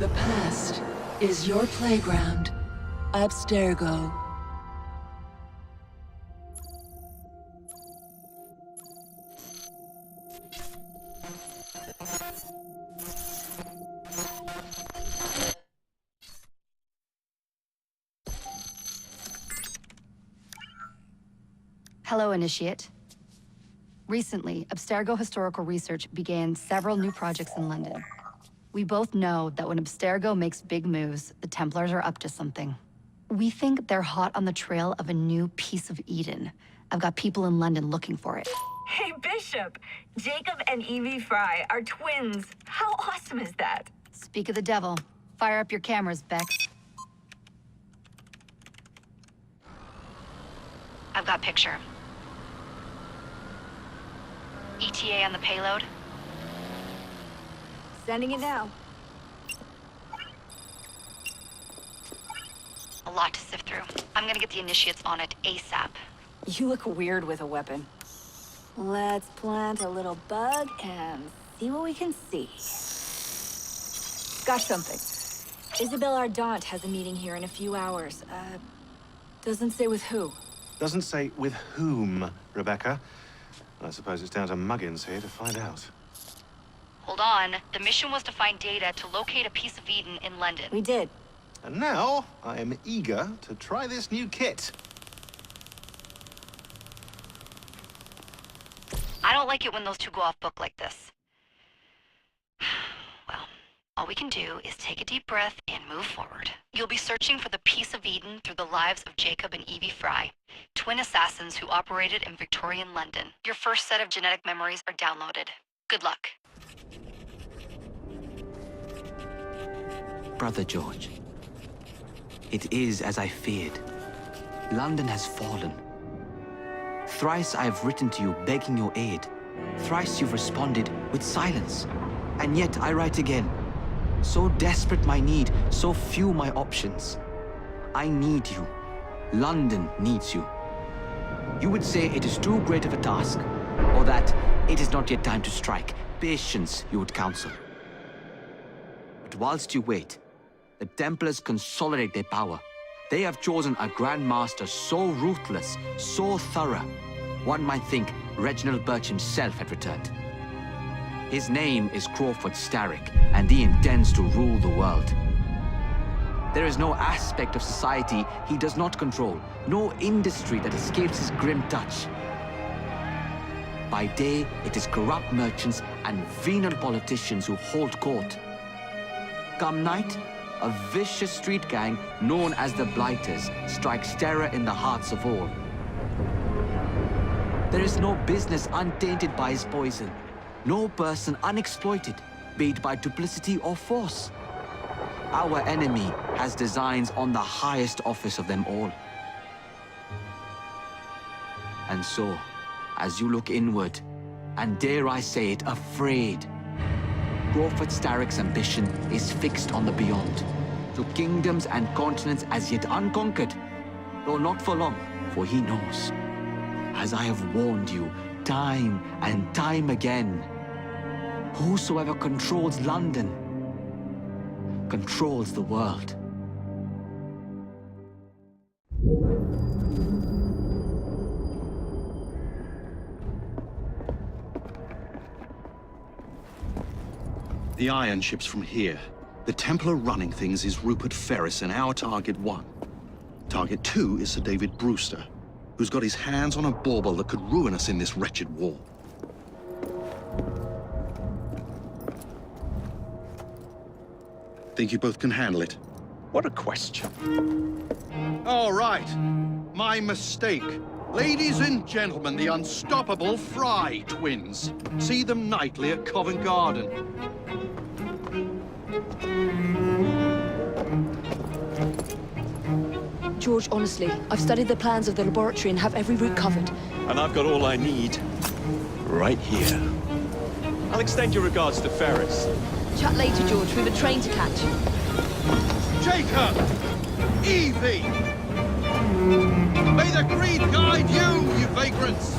The past is your playground. Abstergo. Hello, Initiate. Recently, Abstergo Historical Research began several new projects in London. We both know that when Abstergo makes big moves, the Templars are up to something. We think they're hot on the trail of a new piece of Eden. I've got people in London looking for it. Hey, Bishop! Jacob and Evie Fry are twins. How awesome is that? Speak of the devil. Fire up your cameras, Bex. I've got picture. ETA on the payload? Sending it now. A lot to sift through. I'm gonna get the Initiates on it ASAP. You look weird with a weapon. Let's plant a little bug and see what we can see. Got something. Isabel Ardant has a meeting here in a few hours. Doesn't say with who. Doesn't say with whom, Rebecca. I suppose it's down to Muggins here to find out. Hold on. The mission was to find data to locate a piece of Eden in London. We did. And now, I am eager to try this new kit. I don't like it when those two go off book like this. Well, all we can do is take a deep breath and move forward. You'll be searching for the piece of Eden through the lives of Jacob and Evie Fry, twin assassins who operated in Victorian London. Your first set of genetic memories are downloaded. Good luck. Brother George, it is as I feared. London has fallen. Thrice I have written to you begging your aid. Thrice you've responded with silence. And yet I write again. So desperate my need, so few my options. I need you. London needs you. You would say it is too great of a task, or that it is not yet time to strike. Patience, you would counsel. But whilst you wait, the Templars consolidate their power. They have chosen a Grand Master so ruthless, so thorough, one might think Reginald Birch himself had returned. His name is Crawford Starrick, and he intends to rule the world. There is no aspect of society he does not control, no industry that escapes his grim touch. By day, it is corrupt merchants and venal politicians who hold court. Come night, a vicious street gang known as the Blighters strikes terror in the hearts of all. There is no business untainted by his poison, no person unexploited, be it by duplicity or force. Our enemy has designs on the highest office of them all. And so, as you look inward, and dare I say it, afraid, Crawford Starrick's ambition is fixed on the beyond, to kingdoms and continents as yet unconquered, though not for long, for he knows, as I have warned you time and time again, whosoever controls London controls the world. The iron ship's from here. The Templar running things is Rupert Ferris and our target 1. Target 2 is Sir David Brewster, who's got his hands on a bauble that could ruin us in this wretched war. Think you both can handle it? What a question. All right. My mistake. Ladies and gentlemen, the unstoppable Fry twins. See them nightly at Covent Garden. George, honestly, I've studied the plans of the laboratory and have every route covered. And I've got all I need right here. I'll extend your regards to Ferris. Chat later, George. We've a train to catch. Jacob! Evie! May the creed guide you, you vagrants!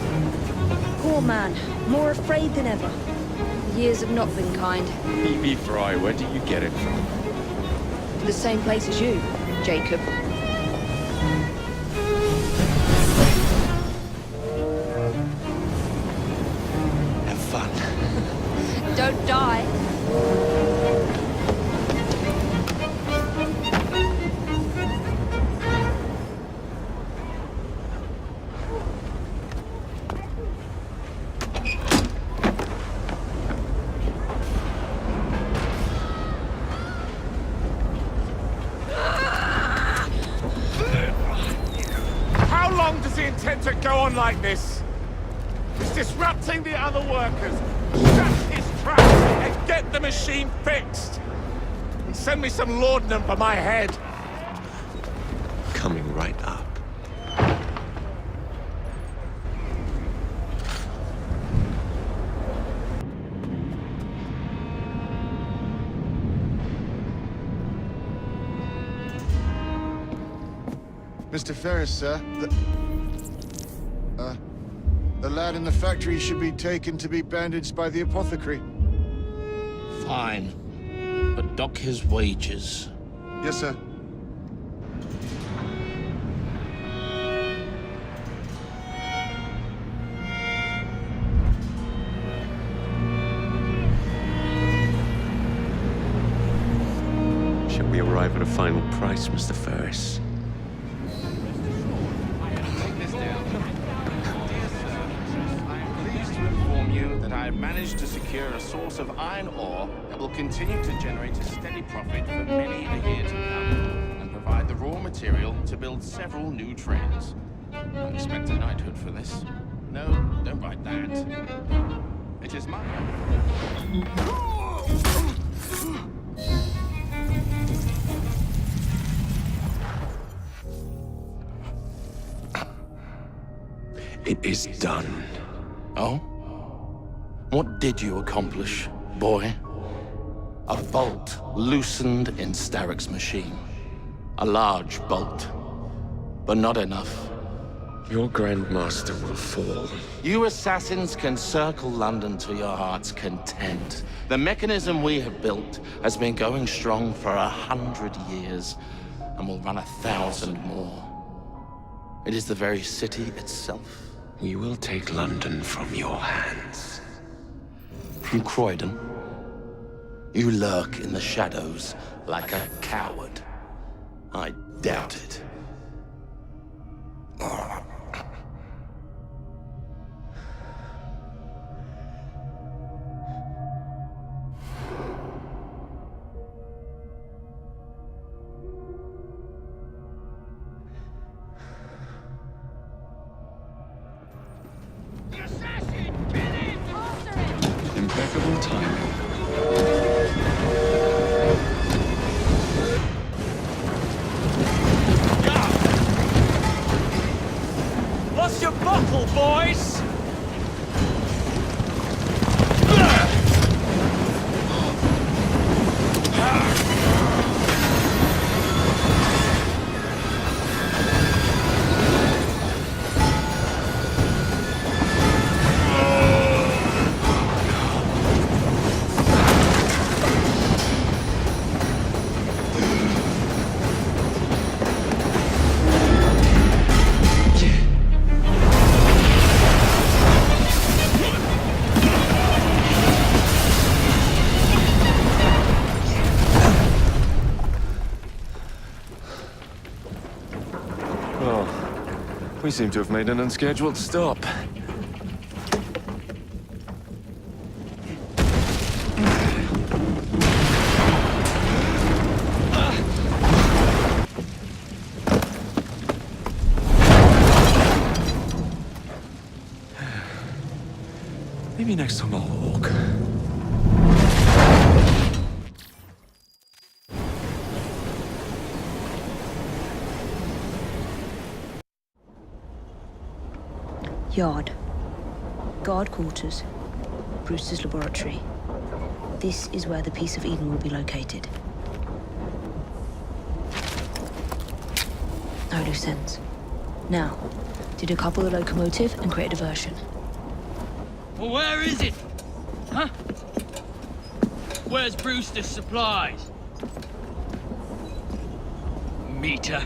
Poor man. More afraid than ever. The years have not been kind. Evie Fry, where do you get it from? to the same place as you, Jacob. Have fun. Don't die. How long does he intend to go on like this? He's disrupting the other workers. Shut his trap and get the machine fixed. And send me some laudanum for my head. Coming right up. Mr. Ferris, sir. The lad in the factory should be taken to be bandaged by the apothecary. Fine. But dock his wages. Yes, sir. Shall we arrive at a final price, Mr. Ferris? I have managed to secure a source of iron ore that will continue to generate a steady profit for many a year to come, and provide the raw material to build several new trains. I expect a knighthood for this. No, don't write that. It is my... It is done. Oh? What did you accomplish, boy? A bolt loosened in Starrick's machine. A large bolt, but not enough. Your Grandmaster will fall. You assassins can circle London to your heart's content. The mechanism we have built has been going strong for 100 years, and will run 1,000 more. It is the very city itself. We will take London from your hands. From Croydon? You lurk in the shadows like a coward. I doubt it. Impeccable timing. What's your buckle, boys? We seem to have made an unscheduled stop. Maybe next time I'll walk. Yard. Guard quarters. Brewster's laboratory. This is where the piece of Eden will be located. No loose ends. Now, to decouple the locomotive and create a diversion. Well, where is it? Huh? Where's Brewster's supplies? meter.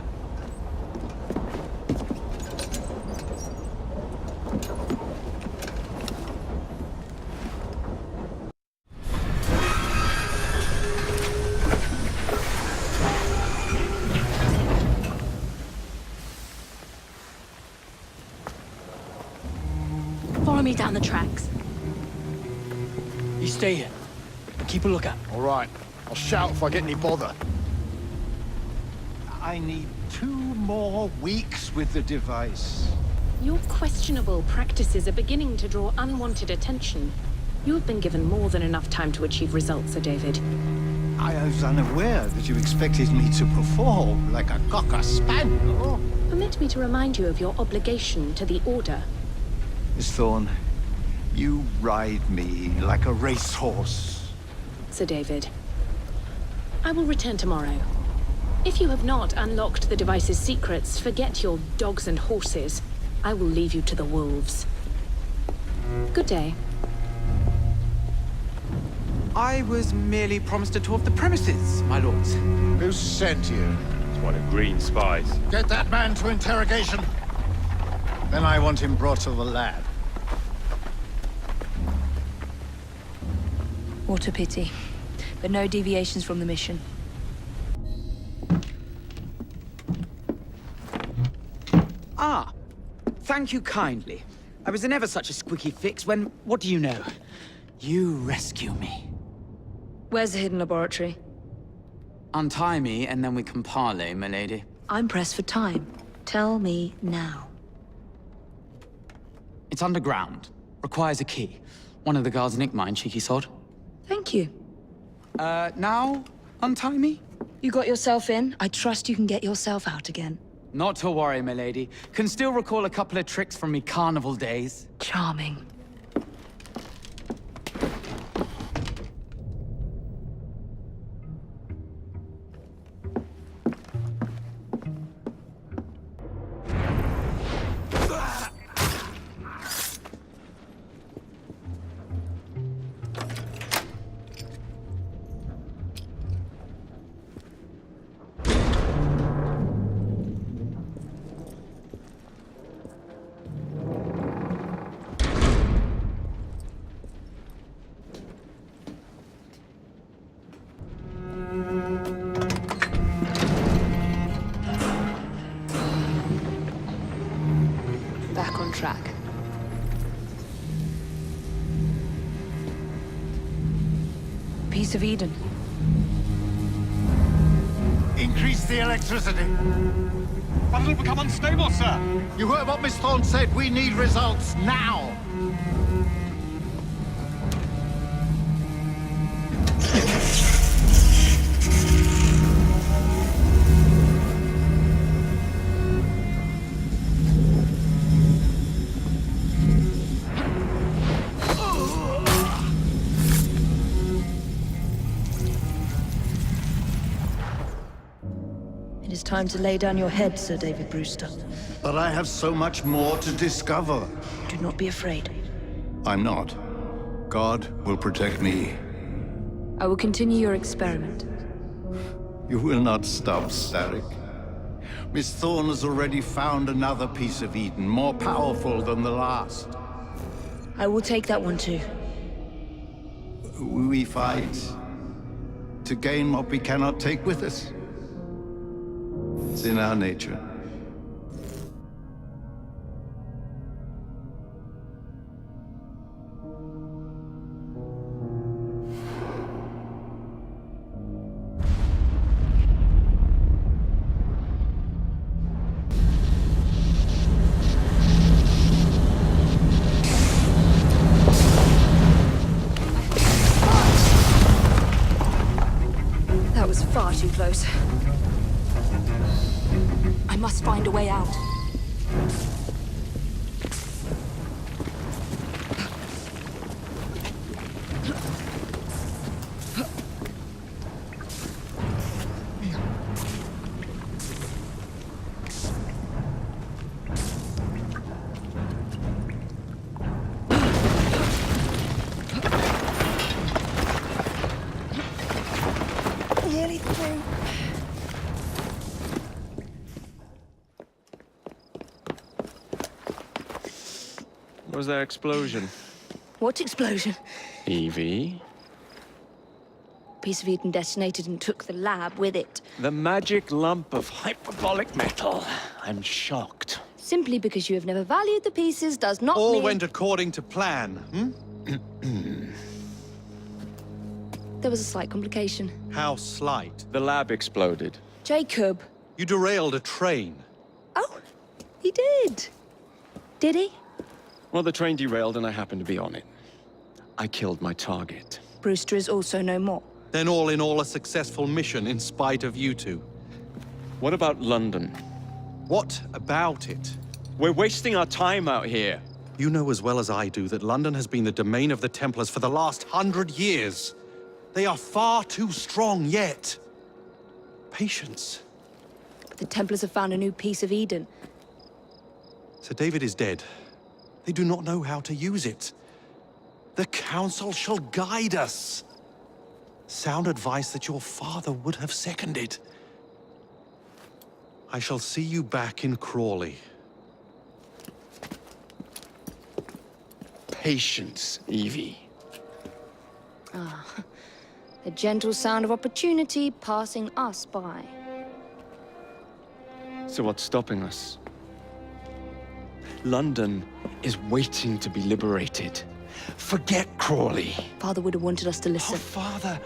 Follow me down the tracks. You stay here. Keep a lookout. All right. I'll shout if I get any bother. I need 2 more weeks with the device. Your questionable practices are beginning to draw unwanted attention. You have been given more than enough time to achieve results, Sir David. I was unaware that you expected me to perform like a cocker spaniel. Permit me to remind you of your obligation to the Order. Miss Thorne, you ride me like a racehorse. Sir David, I will return tomorrow. If you have not unlocked the device's secrets, forget your dogs and horses. I will leave you to the wolves. Good day. I was merely promised a tour of the premises, my lords. Who sent you? It's one of Green's spies. Get that man to interrogation. Then I want him brought to the lab. What a pity. But no deviations from the mission. Ah, thank you kindly. I was in ever such a squeaky fix when, what do you know? You rescue me. Where's the hidden laboratory? Untie me, and then we can parley, milady. I'm pressed for time. Tell me now. It's underground. Requires a key. One of the guards nicked mine, cheeky sod. Thank you. Now? Untie me? You got yourself in. I trust you can get yourself out again. Not to worry, milady. Can still recall a couple of tricks from me carnival days. Charming. Back on track. Piece of Eden. Increase the electricity. But it'll become unstable, sir. You heard what Miss Thorne said. We need results now. It is time to lay down your head, Sir David Brewster. But I have so much more to discover. Do not be afraid. I'm not. God will protect me. I will continue your experiment. You will not stop, Starrick. Miss Thorne has already found another piece of Eden, more powerful than the last. I will take that one too. We fight to gain what we cannot take with us. It's in our nature. That was far too close. I must find a way out. Nearly through. was that explosion? What explosion? Evie? Piece of Eden detonated and took the lab with it. The magic lump of hyperbolic metal. I'm shocked. Simply because you have never valued the pieces does not All mean... went according to plan, There was a slight complication. How slight? The lab exploded. Jacob. You derailed a train. Oh, he did. Did he? Well, the train derailed and I happened to be on it. I killed my target. Brewster is also no more. Then all in all, a successful mission in spite of you two. What about London? What about it? We're wasting our time out here. You know as well as I do that London has been the domain of the Templars for the last 100 years. They are far too strong yet. Patience. But the Templars have found a new piece of Eden. Sir David is dead. They do not know how to use it. The Council shall guide us. Sound advice that your father would have seconded. I shall see you back in Crawley. Patience, Evie. Ah, the gentle sound of opportunity passing us by. So what's stopping us? London is waiting to be liberated. Forget Crawley. Father would have wanted us to listen. Oh, Father.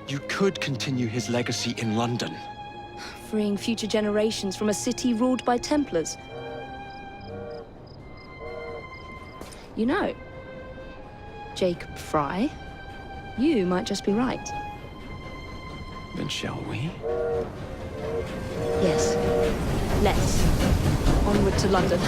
You could continue his legacy in London. Freeing future generations from a city ruled by Templars. You know, Jacob Fry, you might just be right. Then shall we? Yes. Let's. Onward to London.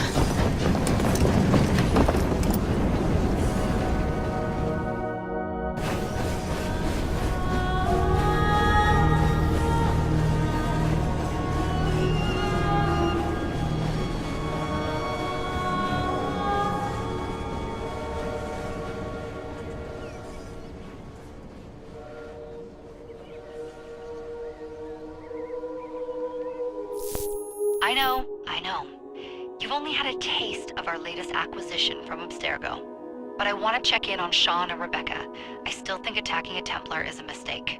I know. You've only had a taste of our latest acquisition from Abstergo. But I want to check in on Sean and Rebecca. I still think attacking a Templar is a mistake.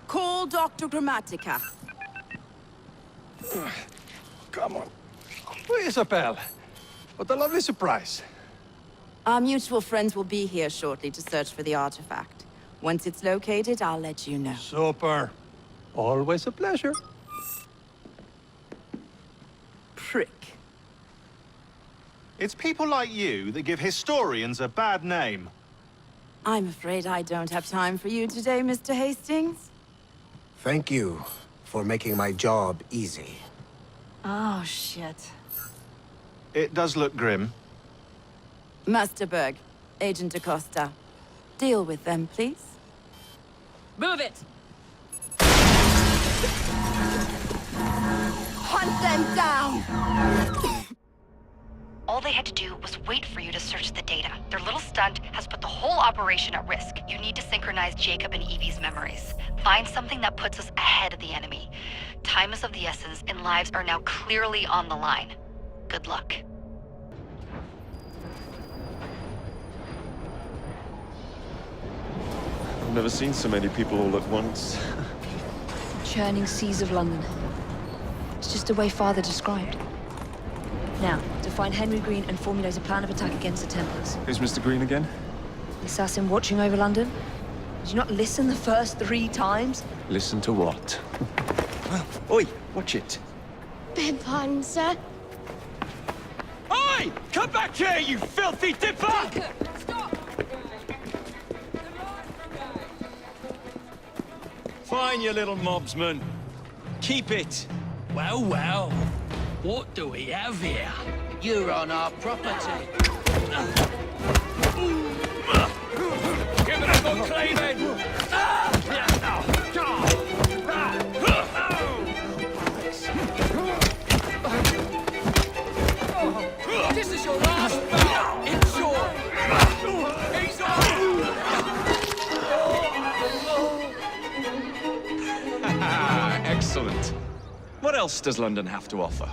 Call Dr. Grammatica. Come on. Isabel, what a lovely surprise. Our mutual friends will be here shortly to search for the artifact. Once it's located, I'll let you know. Super. Always a pleasure. Prick. It's people like you that give historians a bad name. I'm afraid I don't have time for you today, Mr. Hastings. Thank you for making my job easy. Oh, shit. It does look grim. Masterberg, Agent Acosta. Deal with them, please. Move it! Hunt them down! All they had to do was wait for you to search the data. Their little stunt has put the whole operation at risk. You need to synchronize Jacob and Evie's memories. Find something that puts us ahead of the enemy. Time is of the essence, and lives are now clearly on the line. Good luck. I've never seen so many people all at once. Churning seas of London. It's just the way Father described. Now, to find Henry Green and formulate a plan of attack against the Templars. Who's Mr. Green again? The assassin watching over London? Did you not listen the first 3 times? Listen to what? Oi, watch it. Beg pardon, sir. Oi! Come back here, you filthy dipper! Fine, you little mobsman. Keep it. Well, well. What do we have here? You're on our property. Give it a good cleaving! This is your last bout! else does London have to offer?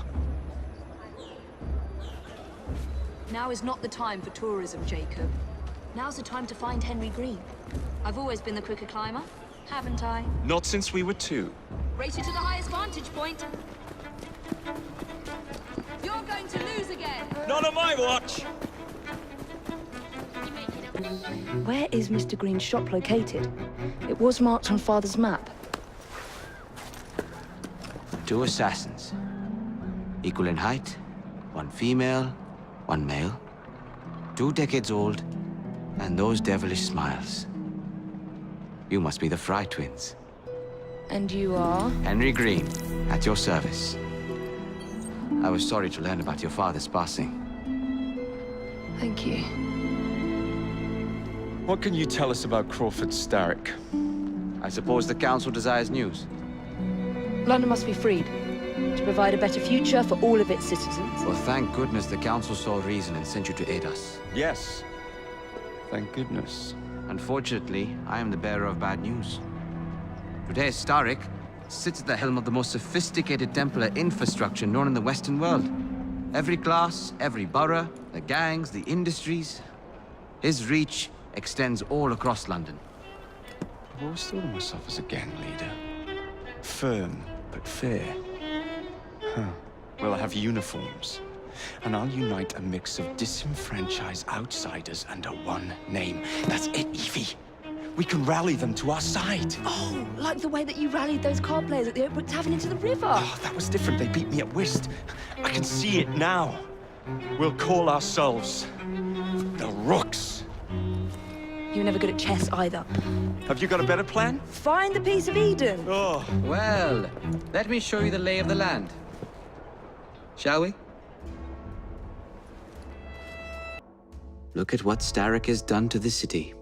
Now is not the time for tourism, Jacob. Now's the time to find Henry Green. I've always been the quicker climber, haven't I? Not since we were 2. Race you to the highest vantage point. You're going to lose again. Not on my watch! Where is Mr. Green's shop located? It was marked on Father's map. 2 assassins. Equal in height, 1 female, 1 male. 2 decades old, and those devilish smiles. You must be the Fry twins. And you are? Henry Green, at your service. I was sorry to learn about your father's passing. Thank you. What can you tell us about Crawford Starrick? I suppose the Council desires news. London must be freed, to provide a better future for all of its citizens. Well, thank goodness the Council saw reason and sent you to aid us. Yes. Thank goodness. Unfortunately, I am the bearer of bad news. Today, Starrick sits at the helm of the most sophisticated Templar infrastructure known in the Western world. Every class, every borough, the gangs, the industries. His reach extends all across London. I've always thought of myself as a gang leader. Firm, but fair. Huh. Well, I have uniforms. And I'll unite a mix of disenfranchised outsiders under one name. That's it, Evie. We can rally them to our side. Oh, like the way that you rallied those card players at the Oakbrook Tavern into the river. Oh, that was different. They beat me at whist. I can see it now. We'll call ourselves the Rooks. You're never good at chess either. Have you got a better plan? Find the piece of Eden. Oh. Well, let me show you the lay of the land. Shall we? Look at what Starrick has done to the city.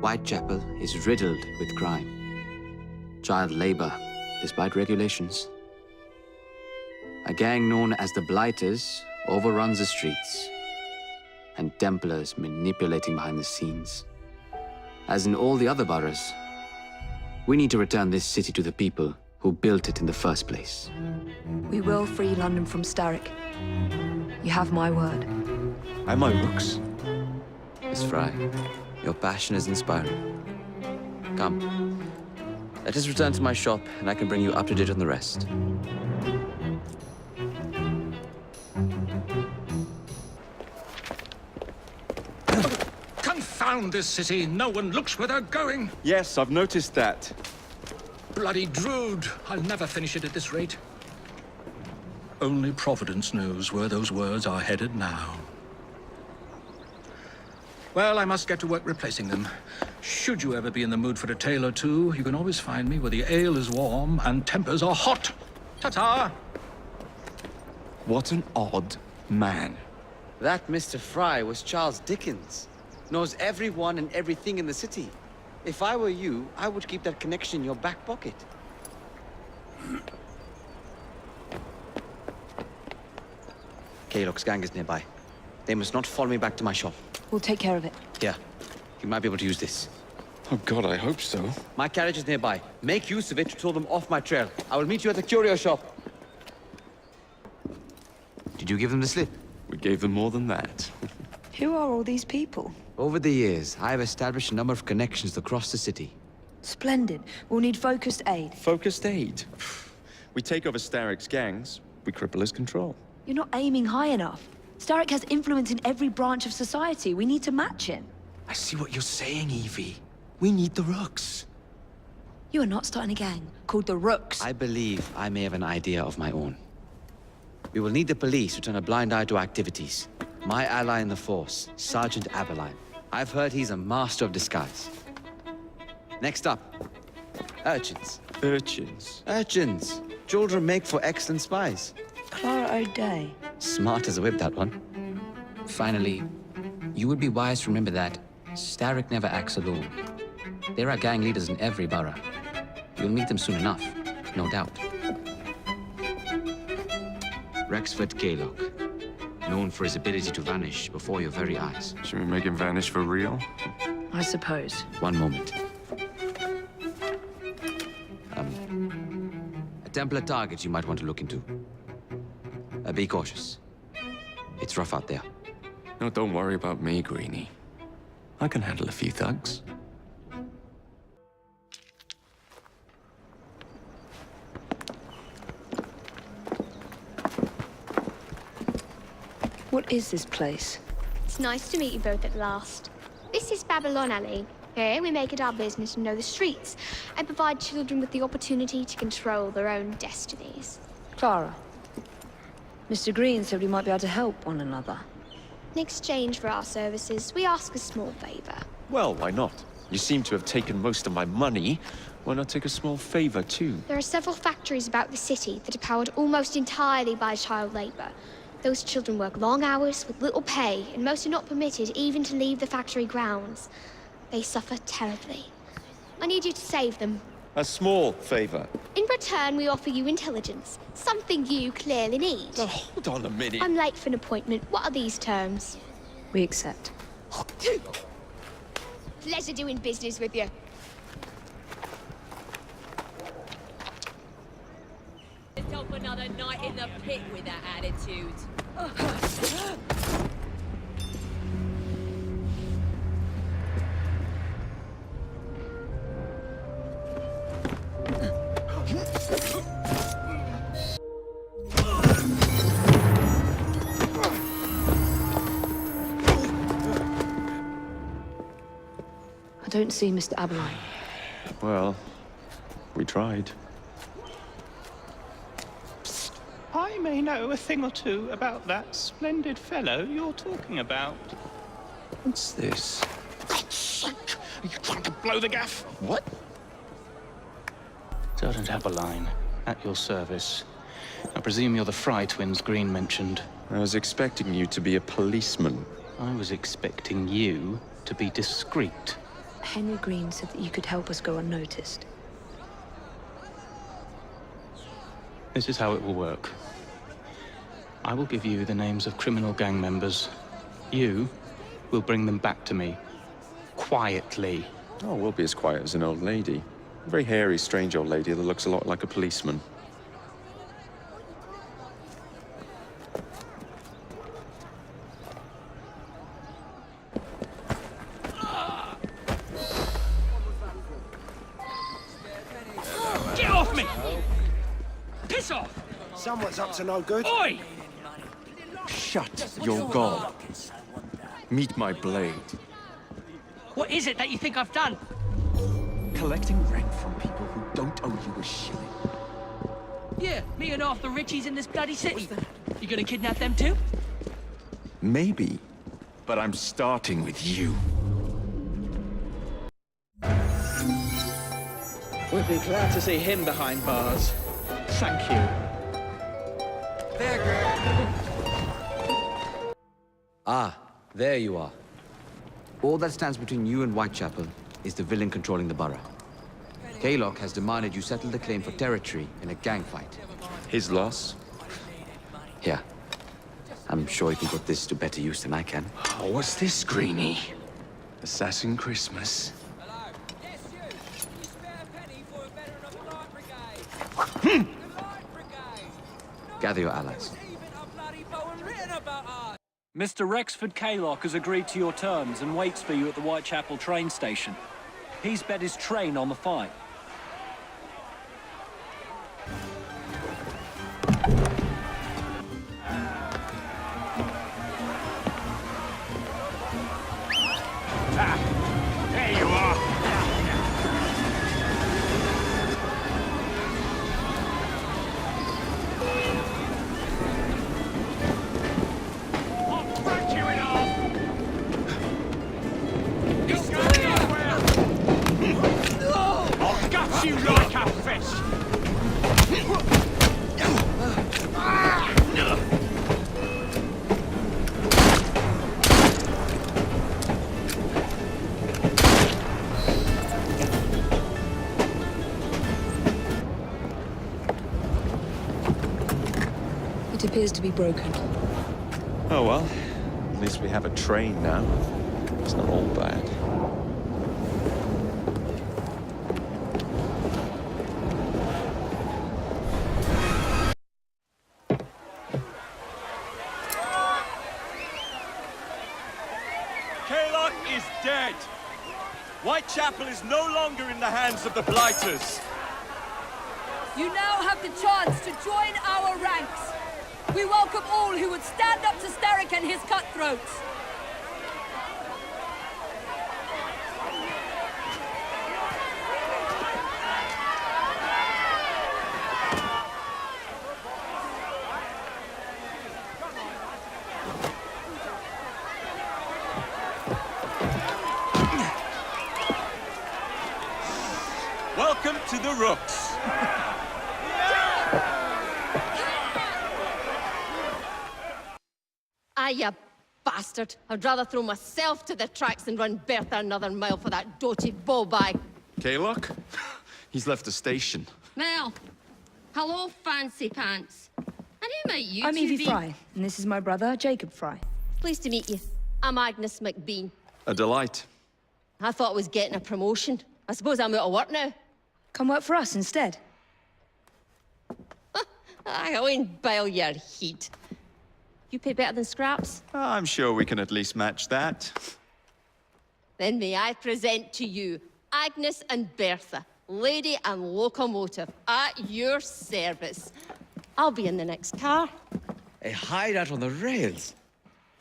Whitechapel is riddled with crime. Child labor, despite regulations. A gang known as the Blighters overruns the streets. And Templars manipulating behind the scenes. As in all the other boroughs, we need to return this city to the people who built it in the first place. We will free London from Starrick. You have my word. And my Rooks. Miss Fry, your passion is inspiring. Come, let us return to my shop, and I can bring you up to date on the rest. Confound this city! No one looks where they're going! Yes, I've noticed that. Bloody Drood! I'll never finish it at this rate. Only Providence knows where those words are headed now. Well, I must get to work replacing them. Should you ever be in the mood for a tale or two, you can always find me where the ale is warm and tempers are hot. Ta-ta! What an odd man. That Mr. Fry was Charles Dickens. Knows everyone and everything in the city. If I were you, I would keep that connection in your back pocket. Kaylock's gang is nearby. They must not follow me back to my shop. We'll take care of it. Here, you might be able to use this. Oh God, I hope so. My carriage is nearby. Make use of it to throw them off my trail. I will meet you at the curio shop. Did you give them the slip? We gave them more than that. Who are all these people? Over the years, I have established a number of connections across the city. Splendid. We'll need focused aid. Focused aid? We take over Starrick's gangs, we cripple his control. You're not aiming high enough. Starrick has influence in every branch of society. We need to match him. I see what you're saying, Evie. We need the Rooks. You are not starting a gang called the Rooks. I believe I may have an idea of my own. We will need the police to turn a blind eye to activities. My ally in the force, Sergeant Aberline. I've heard he's a master of disguise. Next up, urchins. Urchins? Urchins. Children make for excellent spies. Clara O'Day. Smart as a whip, that one. Finally, you would be wise to remember that Starrick never acts alone. There are gang leaders in every borough. You'll meet them soon enough, no doubt. Rexford Kaylock, known for his ability to vanish before your very eyes. Should we make him vanish for real? I suppose. One moment. A Templar targets you might want to look into. Be cautious. It's rough out there. No, don't worry about me, Greenie. I can handle a few thugs. What is this place? It's nice to meet you both at last. This is Babylon Alley. Here we make it our business to know the streets and provide children with the opportunity to control their own destinies. Clara. Mr. Green said we might be able to help one another. In exchange for our services, we ask a small favor. Well, why not? You seem to have taken most of my money. Why not take a small favor, too? There are several factories about the city that are powered almost entirely by child labor. Those children work long hours with little pay, and most are not permitted even to leave the factory grounds. They suffer terribly. I need you to save them. A small favor. In return, we offer you intelligence, something you clearly need. Oh, hold on a minute. I'm late for an appointment. What are these terms? We accept. Pleasure doing business with you. Stop another night in the pit with that attitude. I don't see Mr. Aberline. Well, we tried. I may know a thing or two about that splendid fellow you're talking about. What's this? God's sake! Are you trying to blow the gaff? What? Sergeant Aberline, at your service. I presume you're the Fry twins Green mentioned. I was expecting you to be a policeman. I was expecting you to be discreet. Henry Green said that you could help us go unnoticed. This is how it will work. I will give you the names of criminal gang members. You will bring them back to me. Quietly. Oh, we'll be as quiet as an old lady. A very hairy, strange old lady that looks a lot like a policeman. Get off me! Piss off! Someone's up to no good. Oi! Shut your gob. Meet my blade. What is it that you think I've done? Collecting rent from people who don't owe you a shilling. Yeah, me and half the richies in this bloody city. You gonna kidnap them too? Maybe, but I'm starting with you. We'd be glad to see him behind bars. Thank you. Ah, there you are. All that stands between you and Whitechapel is the villain controlling the borough. Kaylock has demanded you settle the claim for territory in a gang fight. His loss? Yeah. I'm sure he can put this to better use than I can. Oh, what's this, Greenie? Assassin Christmas. Gather your allies. Mr. Rexford Kaylock has agreed to your terms and waits for you at the Whitechapel train station. He's bet his train on the fight. There you are! I'll break you in half! He's going nowhere! I'll gut you like a fish! It appears to be broken. Oh well, at least we have a train now. It's not all bad. Kaylock is dead. Whitechapel is no longer in the hands of the Blighters. You now have the chance to join our ranks. We welcome all who would stand up to Starrick and his cutthroats. Welcome to the Rooks. Ah, you bastard. I'd rather throw myself to the tracks than run Bertha another mile for that doty bowbag. Kaylock? He's left the station. Well, hello, fancy pants. And who might you I'm two Evie be? Fry, and this is my brother, Jacob Fry. Pleased to meet you. I'm Agnes McBean. A delight. I thought I was getting a promotion. I suppose I'm out of work now. Come work for us instead. I won't bile your heat. You pay better than scraps? I'm sure we can at least match that. Then may I present to you Agnes and Bertha, lady and locomotive, at your service. I'll be in the next car. A hideout on the rails.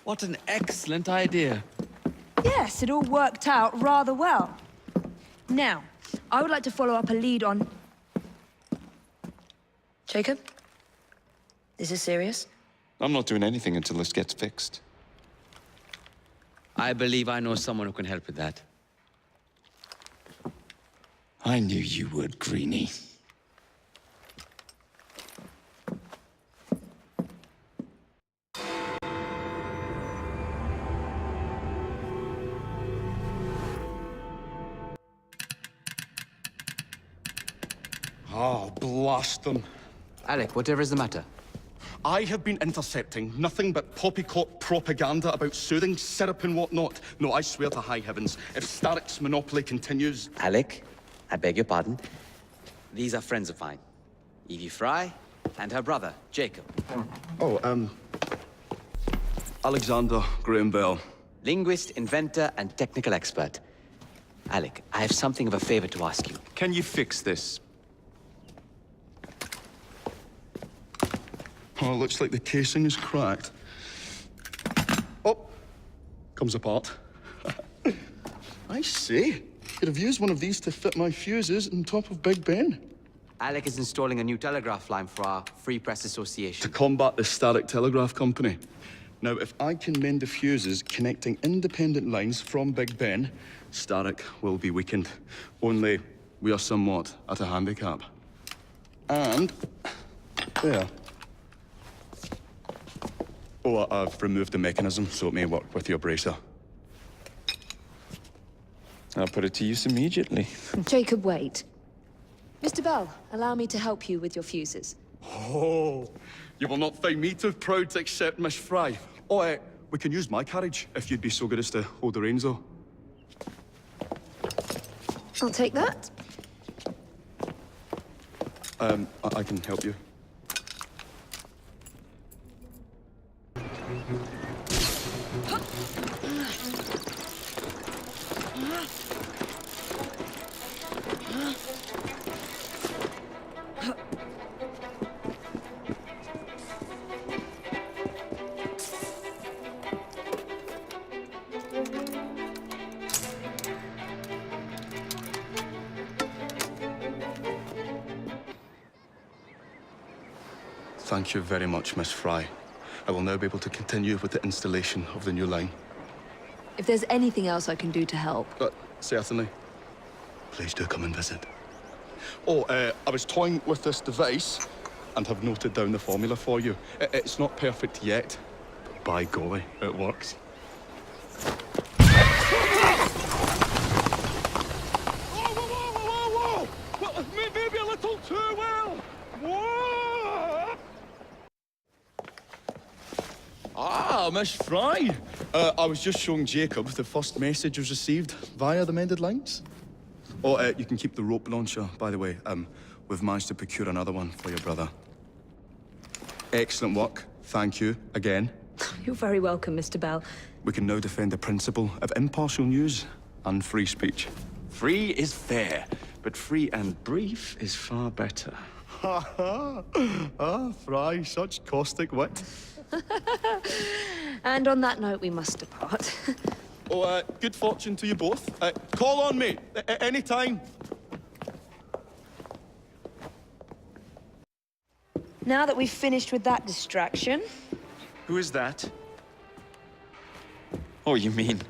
What an excellent idea. Yes, it all worked out rather well. Now, I would like to follow up a lead on... Jacob? Is this serious? I'm not doing anything until this gets fixed. I believe I know someone who can help with that. I knew you would, Greenie. Oh, blast them. Alec, whatever is the matter? I have been intercepting nothing but poppycock propaganda about soothing syrup and whatnot. No, I swear to high heavens, if Starrick's monopoly continues... Alec, I beg your pardon. These are friends of mine. Evie Fry and her brother, Jacob. Oh, Alexander Graham Bell. Linguist, inventor, and technical expert. Alec, I have something of a favor to ask you. Can you fix this? Oh, looks like the casing is cracked. Oh, comes apart. I see. Could have used one of these to fit my fuses on top of Big Ben. Alec is installing a new telegraph line for our Free Press Association. To combat the Starrick Telegraph Company. Now, if I can mend the fuses connecting independent lines from Big Ben, Starrick will be weakened. Only we are somewhat at a handicap. And there. Oh, I've removed the mechanism so it may work with your bracer. I'll put it to use immediately. Jacob, wait. Mr. Bell, allow me to help you with your fuses. Oh, you will not find me too proud to accept Miss Fry. Oh, we can use my carriage if you'd be so good as to hold the reins, though. I'll take that. I can help you. Thank you very much, Miss Fry. I will now be able to continue with the installation of the new line. If there's anything else I can do to help... Certainly. Please do come and visit. Oh, I was toying with this device and have noted down the formula for you. It's not perfect yet, but by golly, it works. Whoa! Well, maybe a little too well! Whoa! Ah, Miss Fry! I was just showing Jacob the first message was received via the mended lines. Oh, you can keep the rope launcher, by the way. We've managed to procure another one for your brother. Excellent work. Thank you, again. You're very welcome, Mr. Bell. We can now defend the principle of impartial news and free speech. Free is fair, but free and brief is far better. Ha ha! Ah, Fry, such caustic wit. And on that note, we must depart. Good fortune to you both. Call on me, anytime. Now that we've finished with that distraction... Who is that? Oh, you mean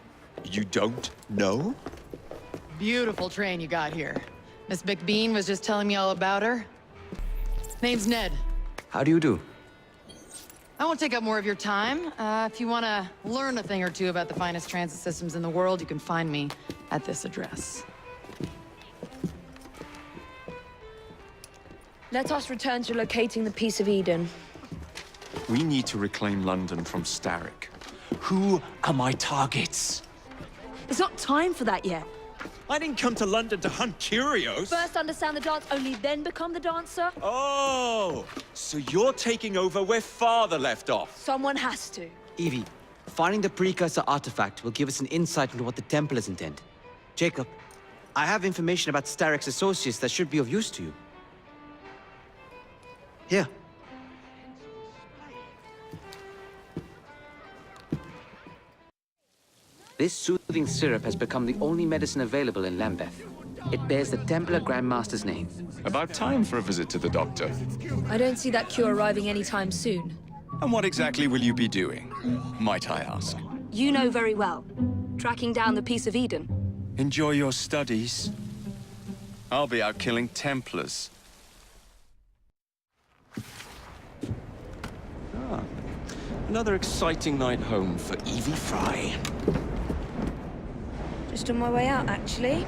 you don't know? Beautiful train you got here. Miss McBean was just telling me all about her. Name's Ned. How do you do? I won't take up more of your time. If you want to learn a thing or two about the finest transit systems in the world, you can find me at this address. Let us return to locating the Piece of Eden. We need to reclaim London from Starrick. Who are my targets? It's not time for that yet. I didn't come to London to hunt curios. First understand the dance, only then become the dancer. Oh, so you're taking over where Father left off. Someone has to. Evie, finding the precursor artifact will give us an insight into what the Templars intend. Jacob, I have information about Starrick's associates that should be of use to you. Here. This soothing syrup has become the only medicine available in Lambeth. It bears the Templar Grandmaster's name. About time for a visit to the doctor. I don't see that cure arriving anytime soon. And what exactly will you be doing, might I ask? You know very well. Tracking down the Piece of Eden. Enjoy your studies. I'll be out killing Templars. Another exciting night home for Evie Fry. Just on my way out, actually.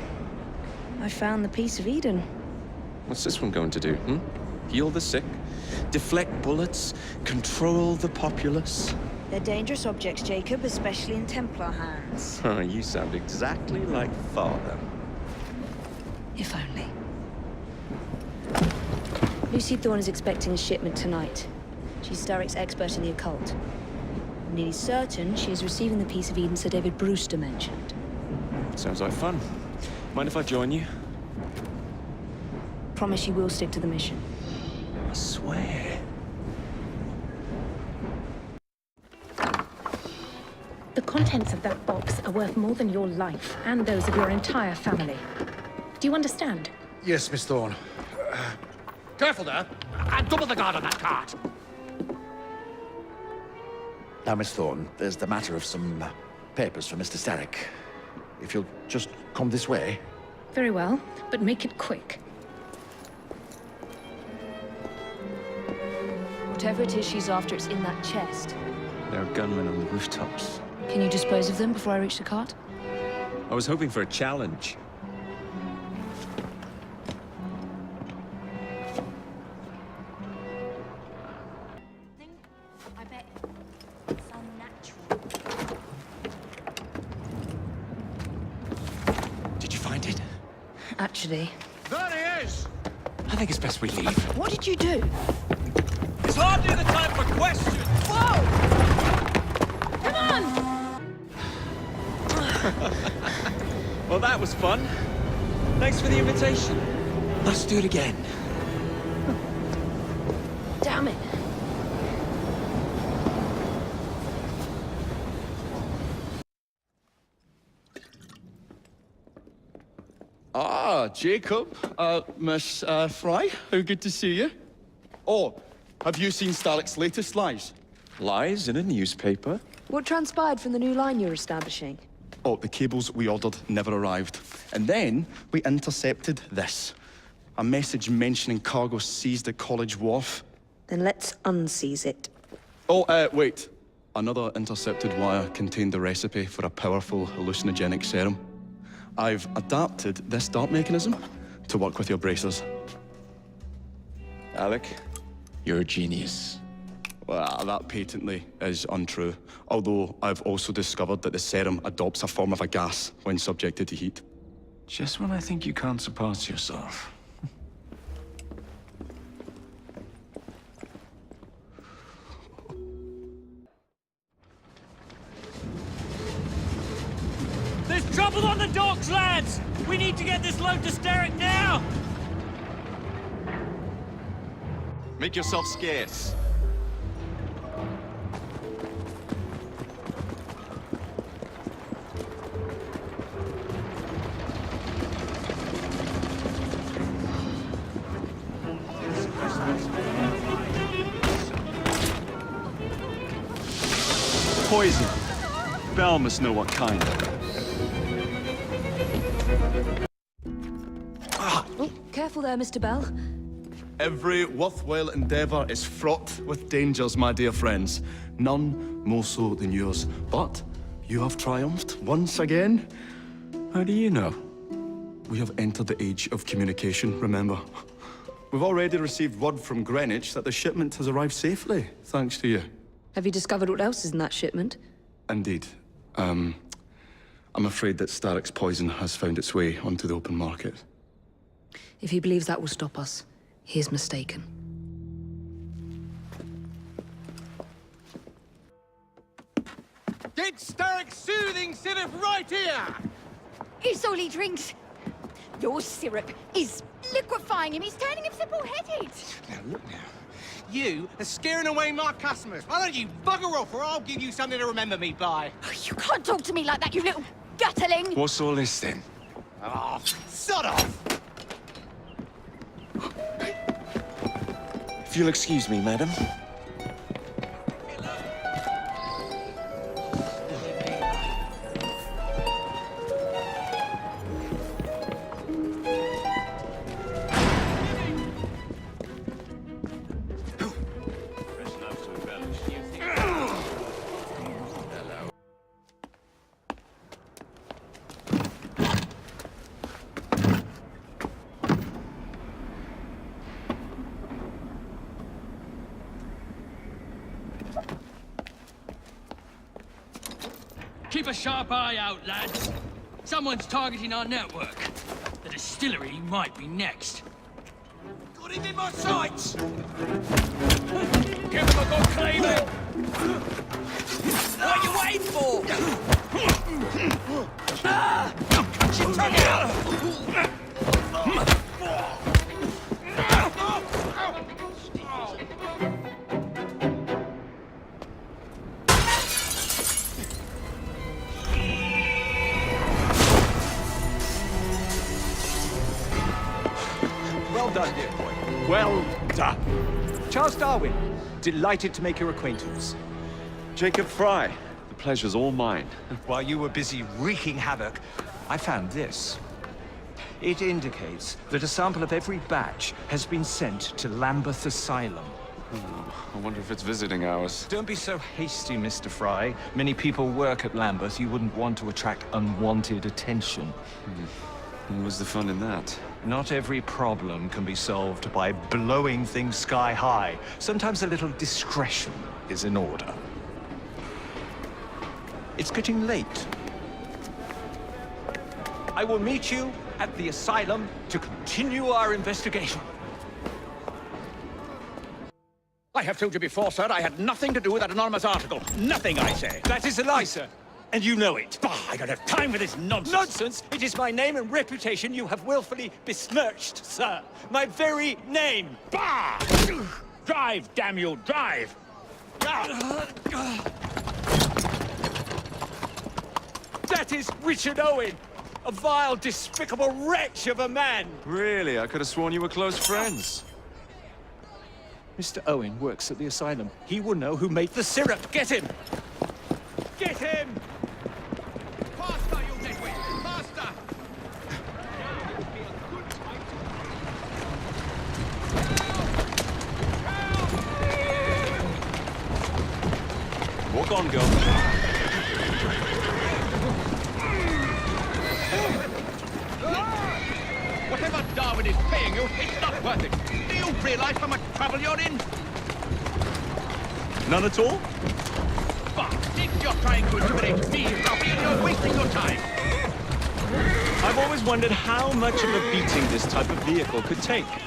I found the Piece of Eden. What's this one going to do, Heal the sick, deflect bullets, control the populace? They're dangerous objects, Jacob, especially in Templar hands. You sound exactly like Father. If only. Lucy Thorne is expecting a shipment tonight. She's Starrick's expert in the occult. I'm nearly certain she is receiving the Piece of Eden Sir David Brewster mentioned. Sounds like fun. Mind if I join you? Promise you will stick to the mission. I swear. The contents of that box are worth more than your life and those of your entire family. Do you understand? Yes, Miss Thorne. Careful there! And double the guard on that cart! Now, Miss Thorne, there's the matter of some papers for Mr. Starrick. If you'll just come this way. Very well, but make it quick. Whatever it is she's after, it's in that chest. There are gunmen on the rooftops. Can you dispose of them before I reach the cart? I was hoping for a challenge. Did you find it? Actually. There he is! I think it's best we leave. What did you do? It's hardly the time for questions! Whoa! Come on! Well, that was fun. Thanks for the invitation. Let's do it again. Damn it. Ah, Jacob. Miss Fry, how good to see you. Oh, have you seen Starrick's latest lies? Lies in a newspaper? What transpired from the new line you're establishing? Oh, the cables we ordered never arrived. And then we intercepted this. A message mentioning cargo seized at College Wharf. Then let's unseize it. Oh, wait. Another intercepted wire contained the recipe for a powerful hallucinogenic serum. I've adapted this dart mechanism to work with your bracers. Alec, you're a genius. Well, that patently is untrue. Although I've also discovered that the serum adopts a form of a gas when subjected to heat. Just when I think you can't surpass yourself. Trouble on the docks, lads! We need to get this load to Steric now! Make yourself scarce. Poison. Bell must know what kind. Oh, careful there, Mr. Bell. Every worthwhile endeavor is fraught with dangers, my dear friends. None more so than yours. But you have triumphed once again. How do you know? We have entered the age of communication, remember. We've already received word from Greenwich that the shipment has arrived safely, thanks to you. Have you discovered what else is in that shipment? Indeed. I'm afraid that Starrick's poison has found its way onto the open market. If he believes that will stop us, he is mistaken. Get Starrick's soothing syrup right here! It's all he drinks. Your syrup is liquefying him. He's turning him simple-headed. Now, look now. You are scaring away my customers. Why don't you bugger off, or I'll give you something to remember me by. Oh, you can't talk to me like that, you little gutterling. What's all this then? Oh, sod off! If you'll excuse me, madam. Keep a sharp eye out, lads. Someone's targeting our network. The distillery might be next. Got him in my sights! Give him a good cleaving! What are you waiting for? Cut your tongue out! Well done, dear boy. Well done. Charles Darwin, delighted to make your acquaintance. Jacob Fry, the pleasure's all mine. While you were busy wreaking havoc, I found this. It indicates that a sample of every batch has been sent to Lambeth Asylum. I wonder if it's visiting hours. Don't be so hasty, Mr. Fry. Many people work at Lambeth. You wouldn't want to attract unwanted attention. What was the fun in that? Not every problem can be solved by blowing things sky high. Sometimes a little discretion is in order. It's getting late. I will meet you at the asylum to continue our investigation. I have told you before, sir, I had nothing to do with that anonymous article. Nothing, I say. That is a lie, sir. And you know it. Bah, I don't have time for this nonsense. Nonsense? It is my name and reputation you have willfully besmirched, sir. My very name. Bah! Drive, damn you, drive! That is Richard Owen, a vile, despicable wretch of a man. Really? I could have sworn you were close friends. Mr. Owen works at the asylum. He will know who made the syrup. Get him! Get him! Faster, you nitwit! Faster! Walk on, girl. Whatever Darwin is paying you, it's not worth it. Do you realize how much trouble you're in? None at all? But if you're trying to intimidate me, Ralphie, you're wasting your time. I've always wondered how much of a beating this type of vehicle could take. Here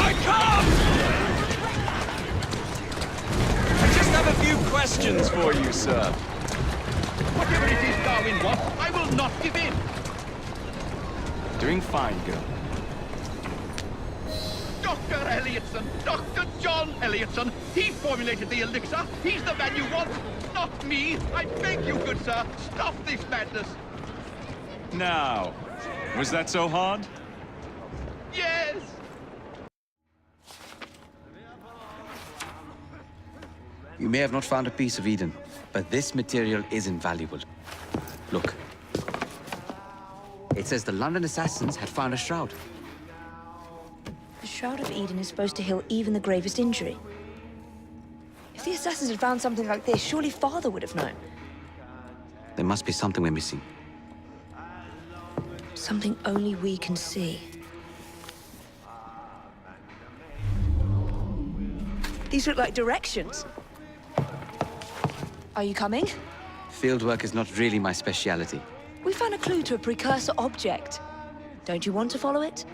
I come! I just have a few questions for you, sir. not give in! Doing fine, girl. Dr. Elliotson! Dr. John Elliotson! He formulated the elixir! He's the man you want! Not me! I beg you, good sir! Stop this madness! Now, was that so hard? Yes! You may have not found a piece of Eden, but this material is invaluable. Look. It says the London assassins had found a shroud. The Shroud of Eden is supposed to heal even the gravest injury. If the assassins had found something like this, surely Father would have known. There must be something we're missing. Something only we can see. These look like directions. Are you coming? Fieldwork is not really my speciality. We found a clue to a precursor object. Don't you want to follow it?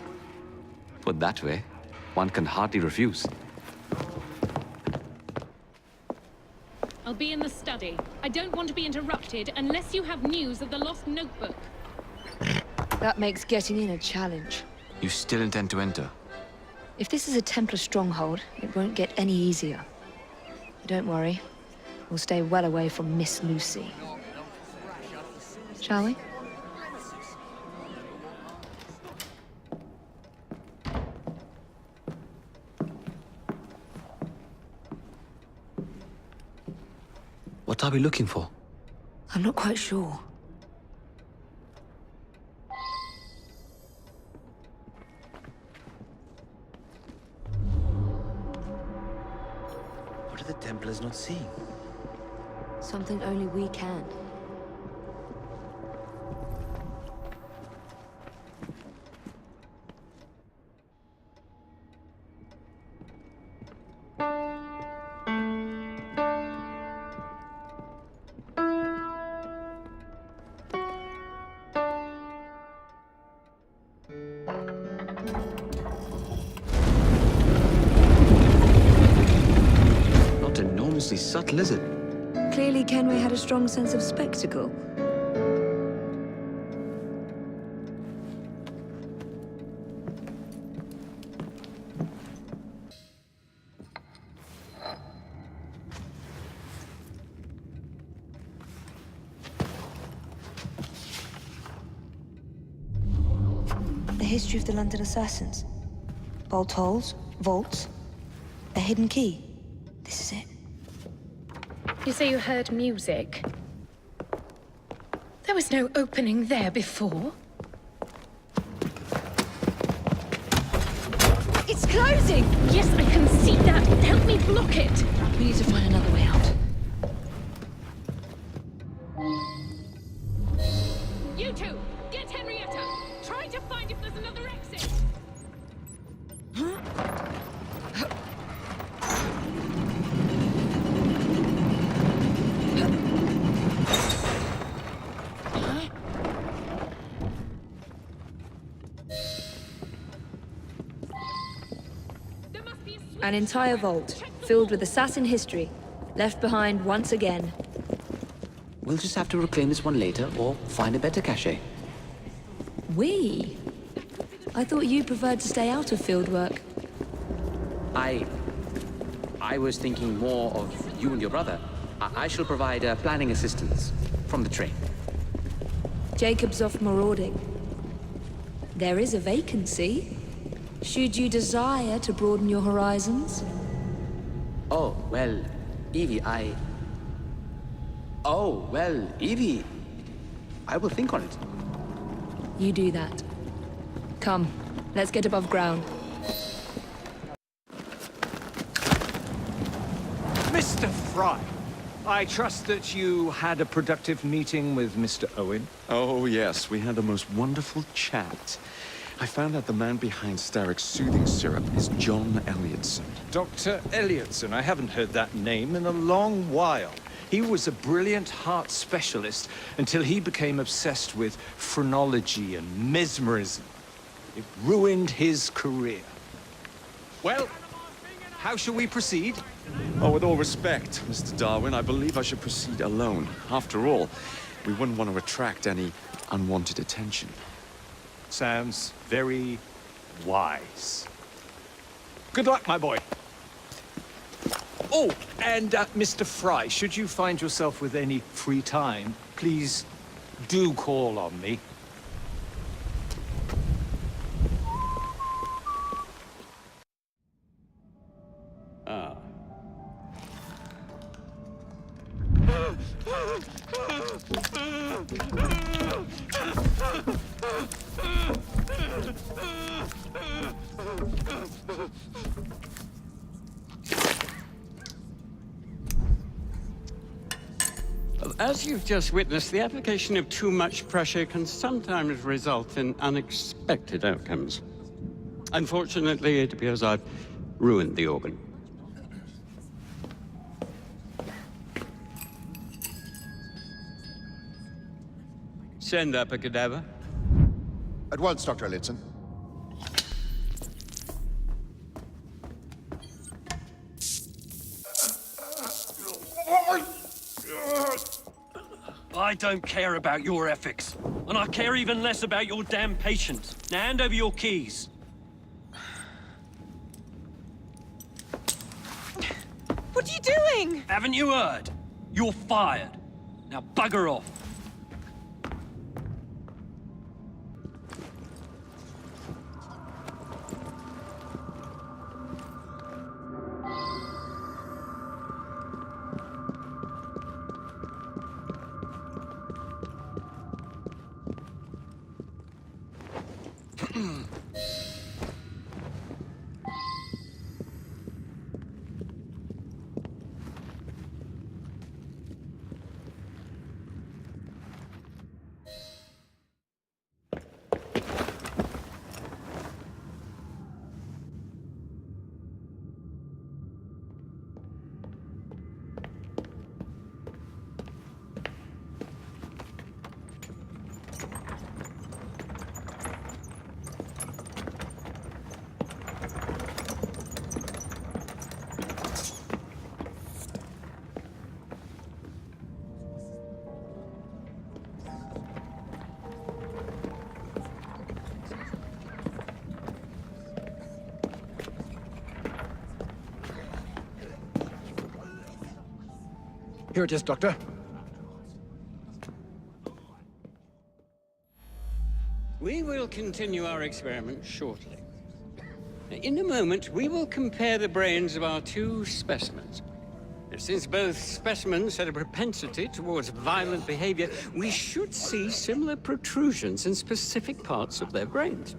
Put that way, one can hardly refuse. I'll be in the study. I don't want to be interrupted unless you have news of the lost notebook. That makes getting in a challenge. You still intend to enter? If this is a Templar stronghold, it won't get any easier. But don't worry. We'll stay well away from Miss Lucy. Shall we? What are we looking for? I'm not quite sure. What are the Templars not seeing? Something only we can. Not enormously subtle, is it? Clearly, Kenway had a strong sense of spectacle. The history of the London assassins. Bolt holes, vaults, a hidden key. This is it. You say you heard music? There was no opening there before. It's closing! Yes, I can see that. Help me block it. We need to find another way out. You two, get Henrietta. Try to find if there's another exit. An entire vault, filled with assassin history, left behind once again. We'll just have to reclaim this one later, or find a better cache. We? I thought you preferred to stay out of field work. I was thinking more of you and your brother. I shall provide planning assistance from the train. Jacob's off marauding. There is a vacancy. Should you desire to broaden your horizons? Oh, well, Evie, Oh, well, Evie, I will think on it. You do that. Come, let's get above ground. Mr. Fry, I trust that you had a productive meeting with Mr. Owen. Oh, yes, we had the most wonderful chat. I found out the man behind Starrick's soothing syrup is John Elliotson. Dr. Elliotson, I haven't heard that name in a long while. He was a brilliant heart specialist until he became obsessed with phrenology and mesmerism. It ruined his career. Well, how shall we proceed? Oh, with all respect, Mr. Darwin, I believe I should proceed alone. After all, we wouldn't want to attract any unwanted attention. Sounds very wise. Good luck, my boy. Oh, and Mr. Fry, should you find yourself with any free time, please do call on me. Ah. Well, as you've just witnessed, the application of too much pressure can sometimes result in unexpected outcomes. Unfortunately, it appears I've ruined the organ. Send up a cadaver. At once, Dr. Elliotson. I don't care about your ethics. And I care even less about your damn patience. Now hand over your keys. What are you doing? Haven't you heard? You're fired. Now bugger off. Here it is, Doctor. We will continue our experiment shortly. In a moment, we will compare the brains of our two specimens. Since both specimens had a propensity towards violent behavior, we should see similar protrusions in specific parts of their brains.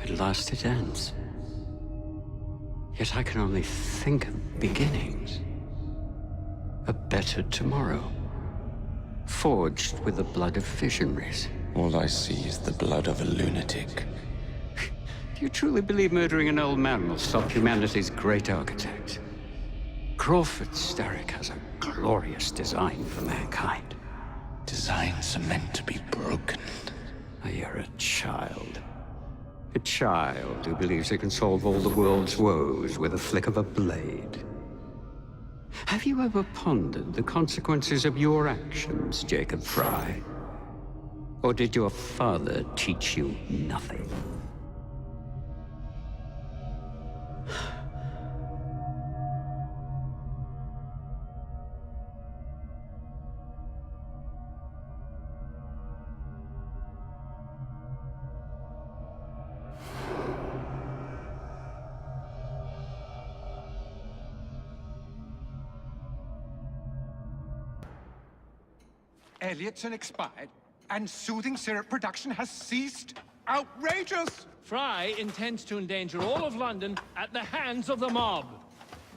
At last it ends. Yet I can only think of beginnings. A better tomorrow. Forged with the blood of visionaries. All I see is the blood of a lunatic. Do you truly believe murdering an old man will stop humanity's great architect? Crawford Starrick has a glorious design for mankind. Designs are meant to be broken. You're a child. A child who believes it can solve all the world's woes with a flick of a blade. Have you ever pondered the consequences of your actions, Jacob Fry? Or did your father teach you nothing? Elliotson expired, and soothing syrup production has ceased? Outrageous! Fry intends to endanger all of London at the hands of the mob.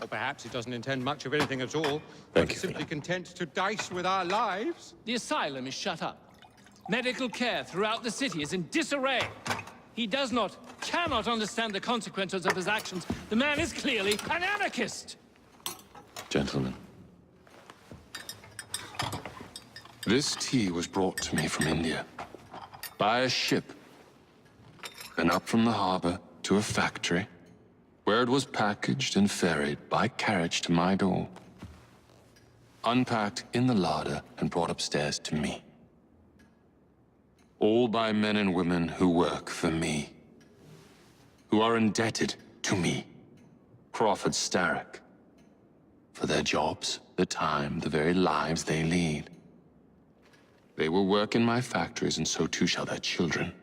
Or perhaps he doesn't intend much of anything at all. But is simply content to dice with our lives. The asylum is shut up. Medical care throughout the city is in disarray. He cannot understand the consequences of his actions. The man is clearly an anarchist! Gentlemen. This tea was brought to me from India. By a ship. and up from the harbor to a factory, where it was packaged and ferried by carriage to my door, unpacked in the larder and brought upstairs to me. All by men and women who work for me, who are indebted to me, Crawford Starrick, for their jobs, the time, the very lives they lead. They will work in my factories, and so too shall their children.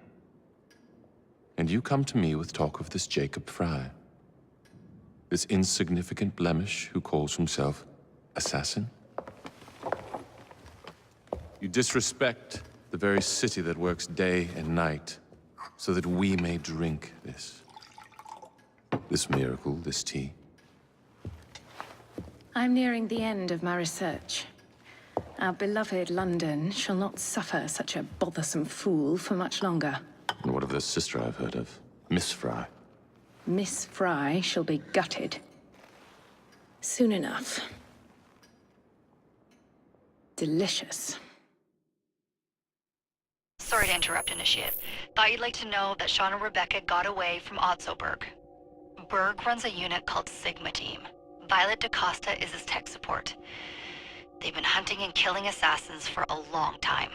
And you come to me with talk of this Jacob Fry, this insignificant blemish who calls himself assassin? You disrespect the very city that works day and night so that we may drink this miracle, this tea. I'm nearing the end of my research. Our beloved London shall not suffer such a bothersome fool for much longer. And what of the sister I've heard of, Miss Fry? Miss Fry shall be gutted. Soon enough. Delicious. Sorry to interrupt, Initiate. Thought you'd like to know that Sean and Rebecca got away from Otzoberg. Berg runs a unit called Sigma Team. Violet DaCosta is his tech support. They've been hunting and killing assassins for a long time.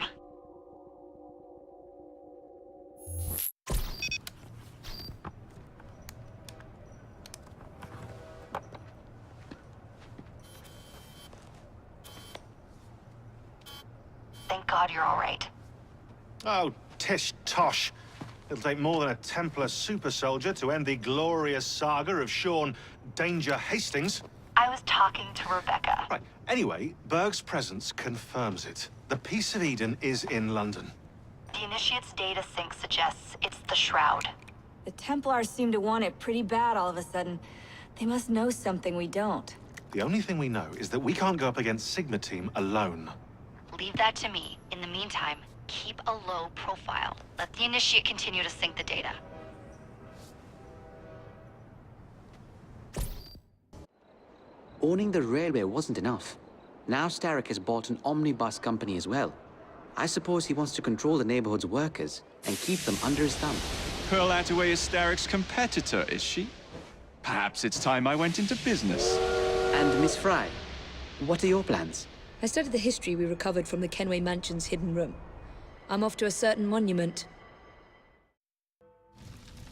Thank God you're all right. Oh, tish tosh. It'll take more than a Templar super soldier to end the glorious saga of Sean Danger Hastings. I was talking to Rebecca. Right. Anyway, Berg's presence confirms it. The Peace of Eden is in London. The Initiate's data sync suggests it's the Shroud. The Templars seem to want it pretty bad all of a sudden. They must know something we don't. The only thing we know is that we can't go up against Sigma Team alone. Leave that to me. In the meantime, keep a low profile. Let the Initiate continue to sync the data. Owning the railway wasn't enough. Now Starrick has bought an omnibus company as well. I suppose he wants to control the neighborhood's workers and keep them under his thumb. Pearl Attaway is Starrick's competitor, is she? Perhaps it's time I went into business. And Miss Fry, what are your plans? I studied the history we recovered from the Kenway Mansion's hidden room. I'm off to a certain monument.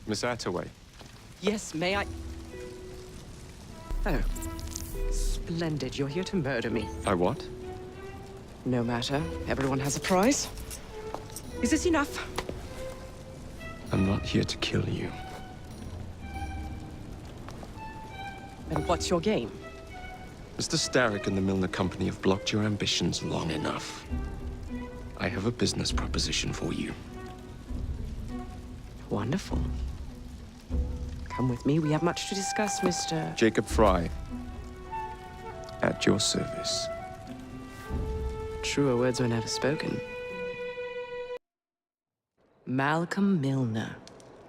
Miss Attaway. Yes, may I? Oh. Splendid. You're here to murder me. I what? No matter. Everyone has a price. Is this enough? I'm not here to kill you. And what's your game? Mr. Starrick and the Milner Company have blocked your ambitions long enough. I have a business proposition for you. Wonderful. Come with me. We have much to discuss, Mr. Jacob Fry. At your service. Truer words were never spoken. Malcolm Milner.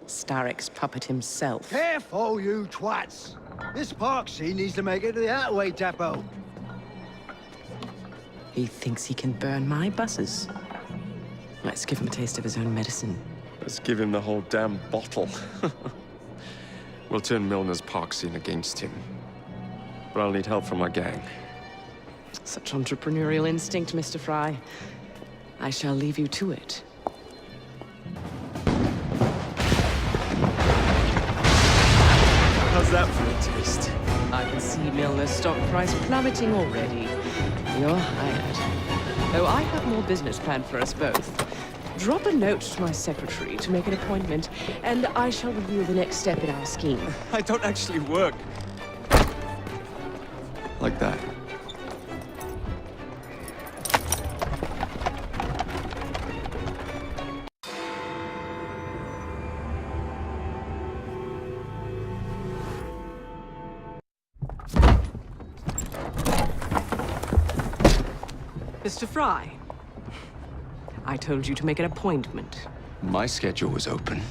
Starrick's puppet himself. Careful, you twats! This park scene needs to make it to the Attaway depot. He thinks he can burn my buses. Let's give him a taste of his own medicine. Let's give him the whole damn bottle. We'll turn Milner's park scene against him. But I'll need help from my gang. Such entrepreneurial instinct, Mr. Fry. I shall leave you to it. How's that for a taste? I can see Milner's stock price plummeting already. You're hired. Oh, I have more business planned for us both. Drop a note to my secretary to make an appointment, and I shall reveal the next step in our scheme. I don't actually work. Like that. Mr. Fry, I told you to make an appointment. My schedule was open.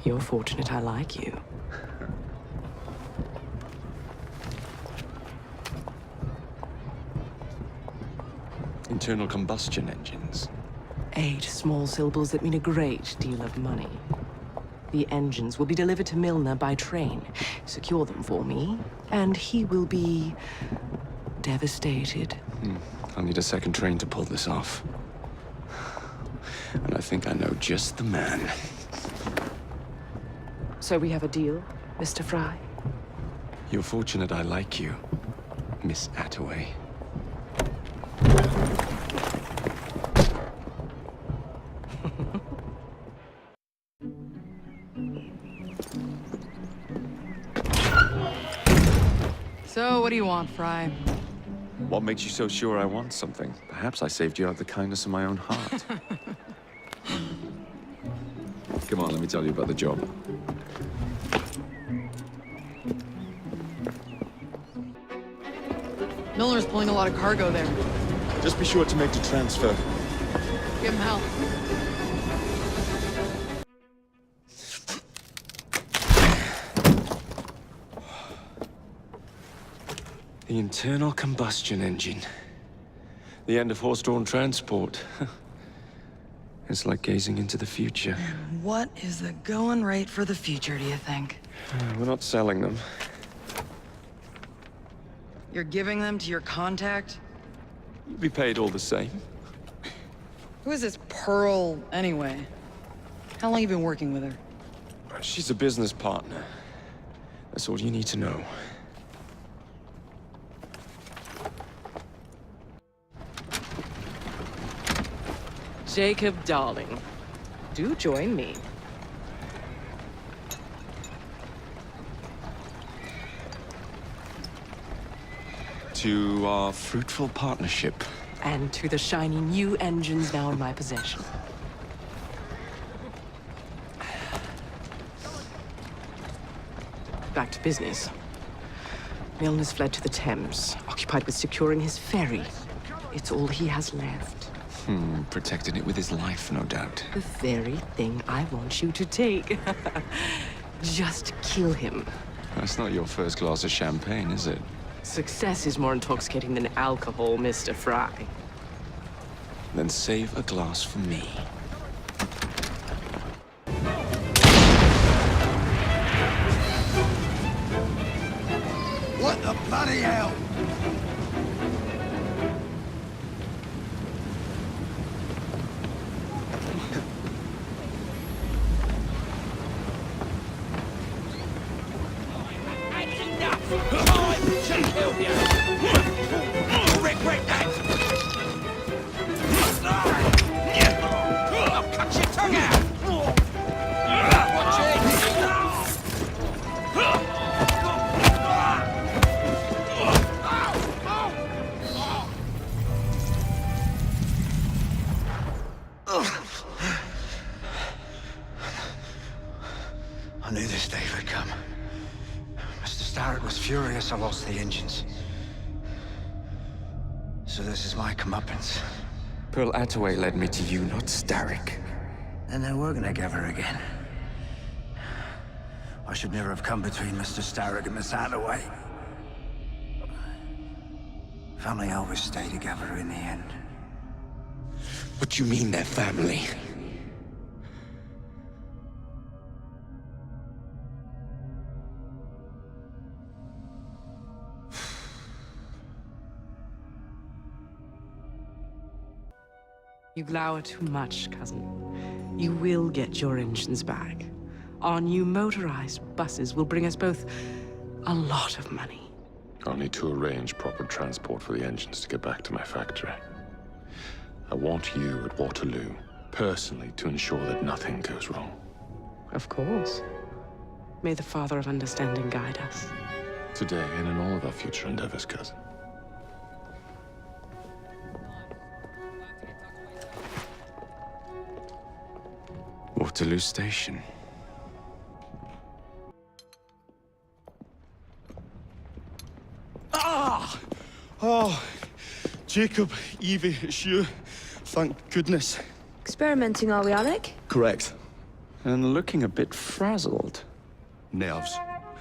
You're fortunate I like you. Internal combustion engines. 8 small syllables that mean a great deal of money. The engines will be delivered to Milner by train. Secure them for me, and he will be devastated. I'll need a second train to pull this off. And I think I know just the man. So we have a deal, Mr. Fry? You're fortunate I like you, Miss Attaway. So, what do you want, Fry? What makes you so sure I want something? Perhaps I saved you out of the kindness of my own heart. Come on, let me tell you about the job. Milner's pulling a lot of cargo there. Just be sure to make the transfer. Give him hell. The internal combustion engine. The end of horse-drawn transport. It's like gazing into the future. What is the going rate for the future, do you think? We're not selling them. You're giving them to your contact? You'll be paid all the same. Who is this Pearl, anyway? How long you been working with her? She's a business partner. That's all you need to know. Jacob, darling, do join me. To our fruitful partnership. And to the shiny new engines now in my possession. Back to business. Milner's fled to the Thames, occupied with securing his ferry. It's all he has left. Protected it with his life, no doubt. The very thing I want you to take. Just kill him. That's not your first glass of champagne, is it? Success is more intoxicating than alcohol, Mr. Fry. Then save a glass for me. What the bloody hell? I knew this day would come. Mr. Starrick was furious I lost the engines. So this is my comeuppance. Pearl Attaway led me to you, not Starrick. And they're working together again. I should never have come between Mr. Starrick and Miss Attaway. Family always stay together in the end. What do you mean they're family? You glower too much, cousin. You will get your engines back. Our new motorized buses will bring us both a lot of money. I'll need to arrange proper transport for the engines to get back to my factory. I want you at Waterloo, personally, to ensure that nothing goes wrong. Of course. May the Father of Understanding guide us. Today and in all of our future endeavors, cousin. Waterloo Station. Ah! Oh, Jacob, Evie, it's you. Thank goodness. Experimenting, are we, Alec? Correct. And looking a bit frazzled. Nerves.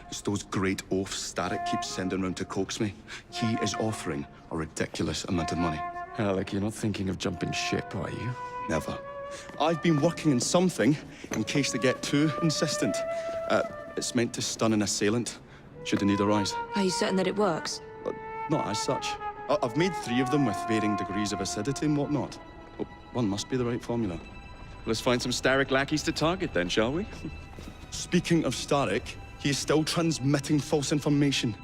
It's those great oafs Starrick keeps sending round to coax me. He is offering a ridiculous amount of money. Alec, you're not thinking of jumping ship, are you? Never. I've been working on something in case they get too insistent. It's meant to stun an assailant, should the need arise. Are you certain that it works? Not as such. I've made 3 of them with varying degrees of acidity and whatnot. Well, one must be the right formula. Let's find some Starrick lackeys to target then, shall we? Speaking of Starrick, he is still transmitting false information.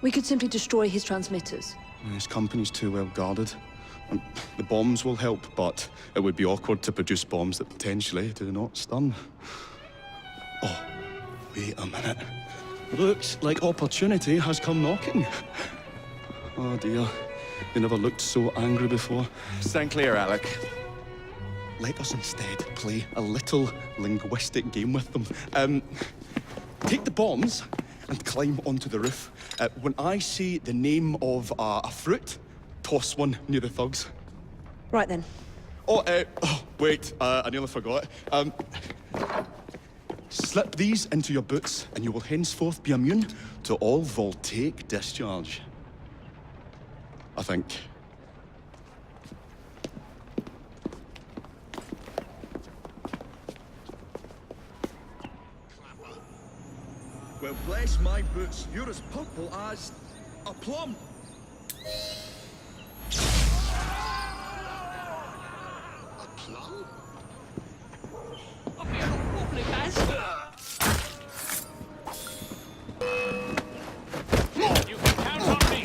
We could simply destroy his transmitters. His company's too well guarded. The bombs will help, but it would be awkward to produce bombs that potentially do not stun. Oh, wait a minute. Looks like opportunity has come knocking. Oh dear, they never looked so angry before. Stand clear, Alec. Let us instead play a little linguistic game with them. Take the bombs and climb onto the roof. When I say the name of a fruit, toss one near the thugs. Right then. Oh, wait, I nearly forgot. Slip these into your boots and you will henceforth be immune to all voltaic discharge. I think. Well, bless my boots, you're as purple as a plum. A plum? Up here, wobbly guys. You can count on me.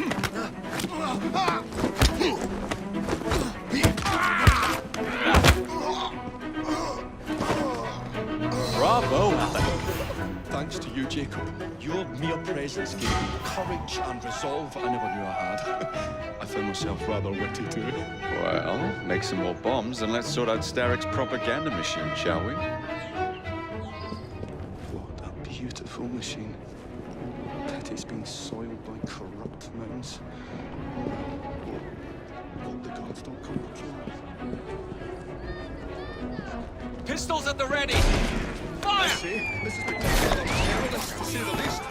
Bravo, Alec. Thanks to you, Jacob. Your mere presence gave me courage and resolve I never knew I had. I found myself rather witty too. Well, make some more bombs and let's sort out Starrick's propaganda machine, shall we? What a beautiful machine. That it's been soiled by corrupt minds. Hope the gods don't come true. Pistols at the ready! Fire! This has been perilous, to say the least.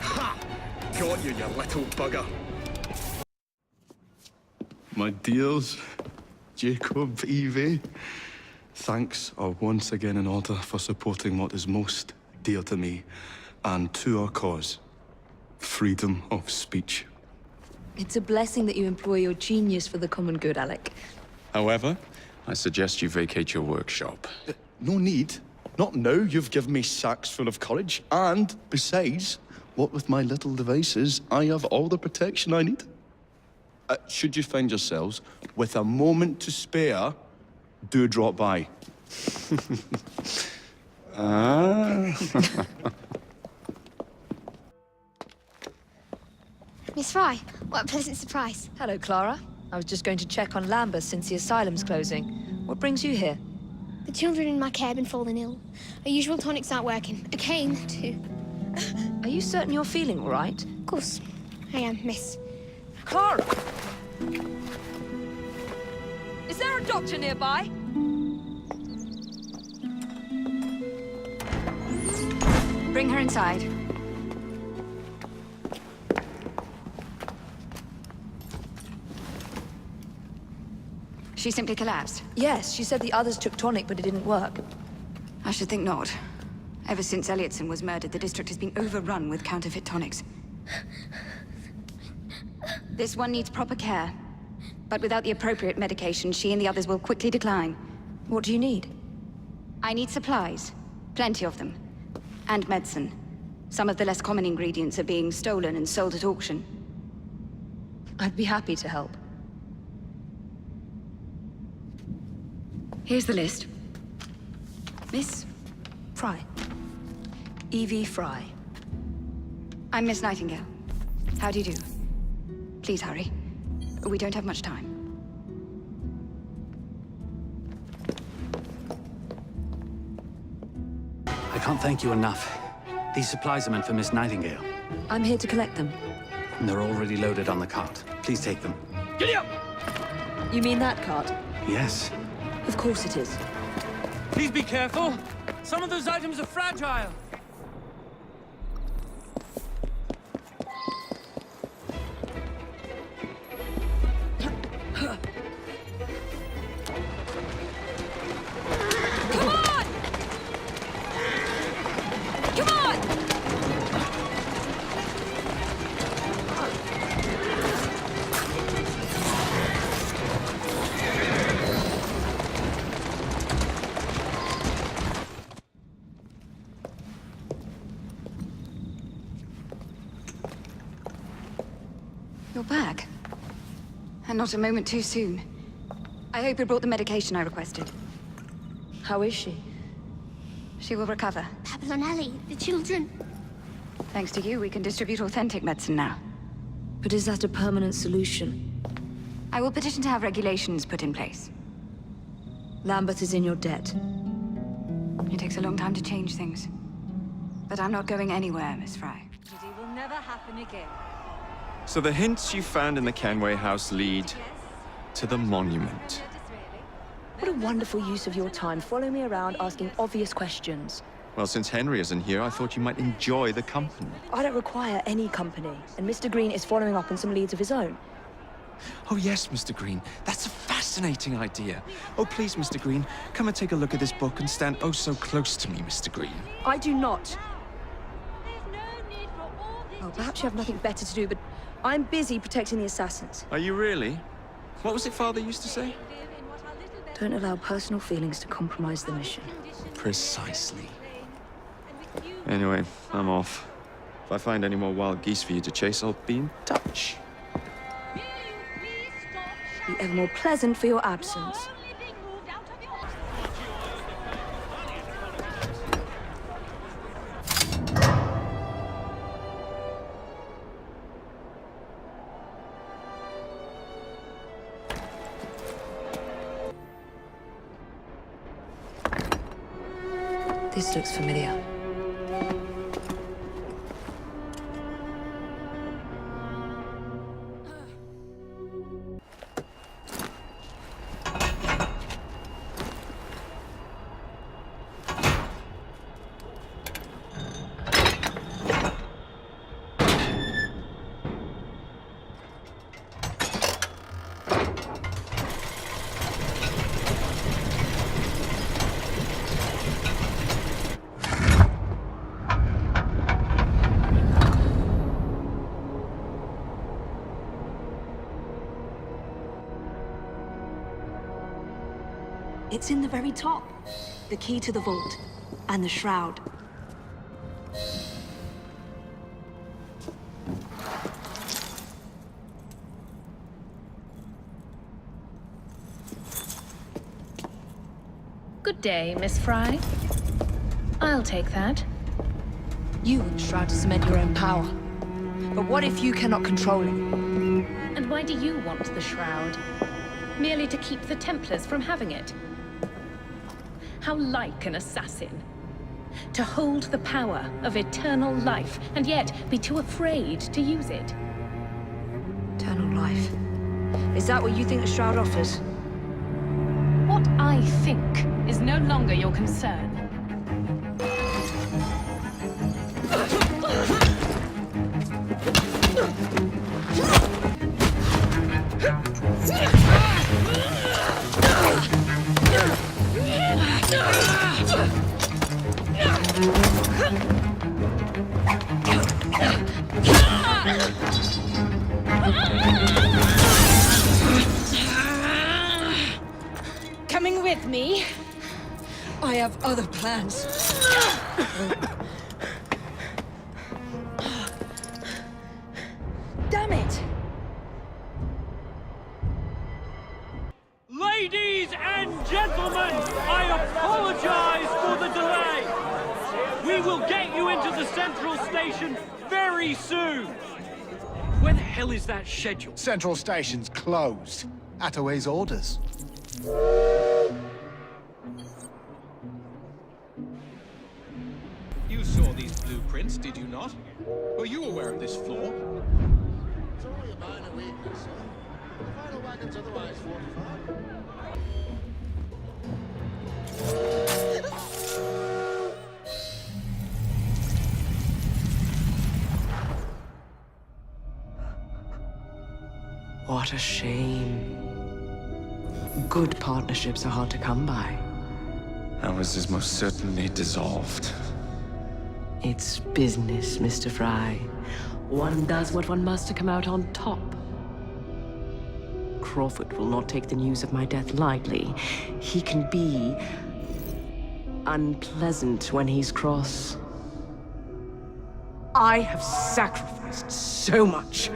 Ha! Got you, you little bugger. My dears, Jacob, Evie, thanks are once again in order for supporting what is most dear to me and to our cause, freedom of speech. It's a blessing that you employ your genius for the common good, Alec. However, I suggest you vacate your workshop. No need. Not now you've given me sacks full of courage. And, besides, what with my little devices, I have all the protection I need. Should you find yourselves with a moment to spare, do drop by. Miss Fry, what a pleasant surprise. Hello, Clara. I was just going to check on Lambeth since the asylum's closing. What brings you here? The children in my care have been falling ill. Our usual tonics aren't working. I came to... Are you certain you're feeling all right? Of course. I am, miss. Clara! Is there a doctor nearby? Bring her inside. She simply collapsed? Yes, she said the others took tonic, but it didn't work. I should think not. Ever since Elliotson was murdered, the district has been overrun with counterfeit tonics. This one needs proper care. But without the appropriate medication, she and the others will quickly decline. What do you need? I need supplies. Plenty of them. And medicine. Some of the less common ingredients are being stolen and sold at auction. I'd be happy to help. Here's the list. Miss? Fry. Evie Fry. I'm Miss Nightingale. How do you do? Please hurry. We don't have much time. I can't thank you enough. These supplies are meant for Miss Nightingale. I'm here to collect them. And they're already loaded on the cart. Please take them. Giddy up! You mean that cart? Yes. Of course it is. Please be careful. Some of those items are fragile. You're back. And not a moment too soon. I hope you brought the medication I requested. How is she? She will recover. Pablo and Ellie, the children. Thanks to you, we can distribute authentic medicine now. But is that a permanent solution? I will petition to have regulations put in place. Lambeth is in your debt. It takes a long time to change things. But I'm not going anywhere, Miss Fry. It will never happen again. So the hints you found in the Kenway house lead to the monument. What a wonderful use of your time, following me around asking obvious questions. Well, since Henry isn't here, I thought you might enjoy the company. I don't require any company, and Mr. Green is following up on some leads of his own. Oh yes, Mr. Green. That's a fascinating idea. Oh please, Mr. Green, come and take a look at this book and stand oh so close to me, Mr. Green. I do not. Well, perhaps you have nothing better to do, but I'm busy protecting the assassins. Are you really? What was it Father used to say? Don't allow personal feelings to compromise the mission. Precisely. Anyway, I'm off. If I find any more wild geese for you to chase, I'll be in touch. Be ever more pleasant for your absence. This looks familiar. It's in the very top. The key to the vault. And the shroud. Good day, Miss Fry. I'll take that. You want the shroud to cement your own power. But what if you cannot control it? And why do you want the shroud? Merely to keep the Templars from having it? How like an assassin. To hold the power of eternal life, and yet be too afraid to use it. Eternal life. Is that what you think the shroud offers? What I think is no longer your concern. Coming with me? I have other plans. Damn it! Ladies and gentlemen, I apologize for the delay. We will get you into the central station very soon. Where the hell is that schedule? Central Station's closed. Attaway's orders. You saw these blueprints, did you not? Were you aware of this floor? It's only a minor weakness, sir. The final wagon's otherwise fortified. What a shame. Good partnerships are hard to come by. Ours is most certainly dissolved. It's business, Mr. Fry. One does what one must to come out on top. Crawford will not take the news of my death lightly. He can be unpleasant when he's cross. I have sacrificed so much.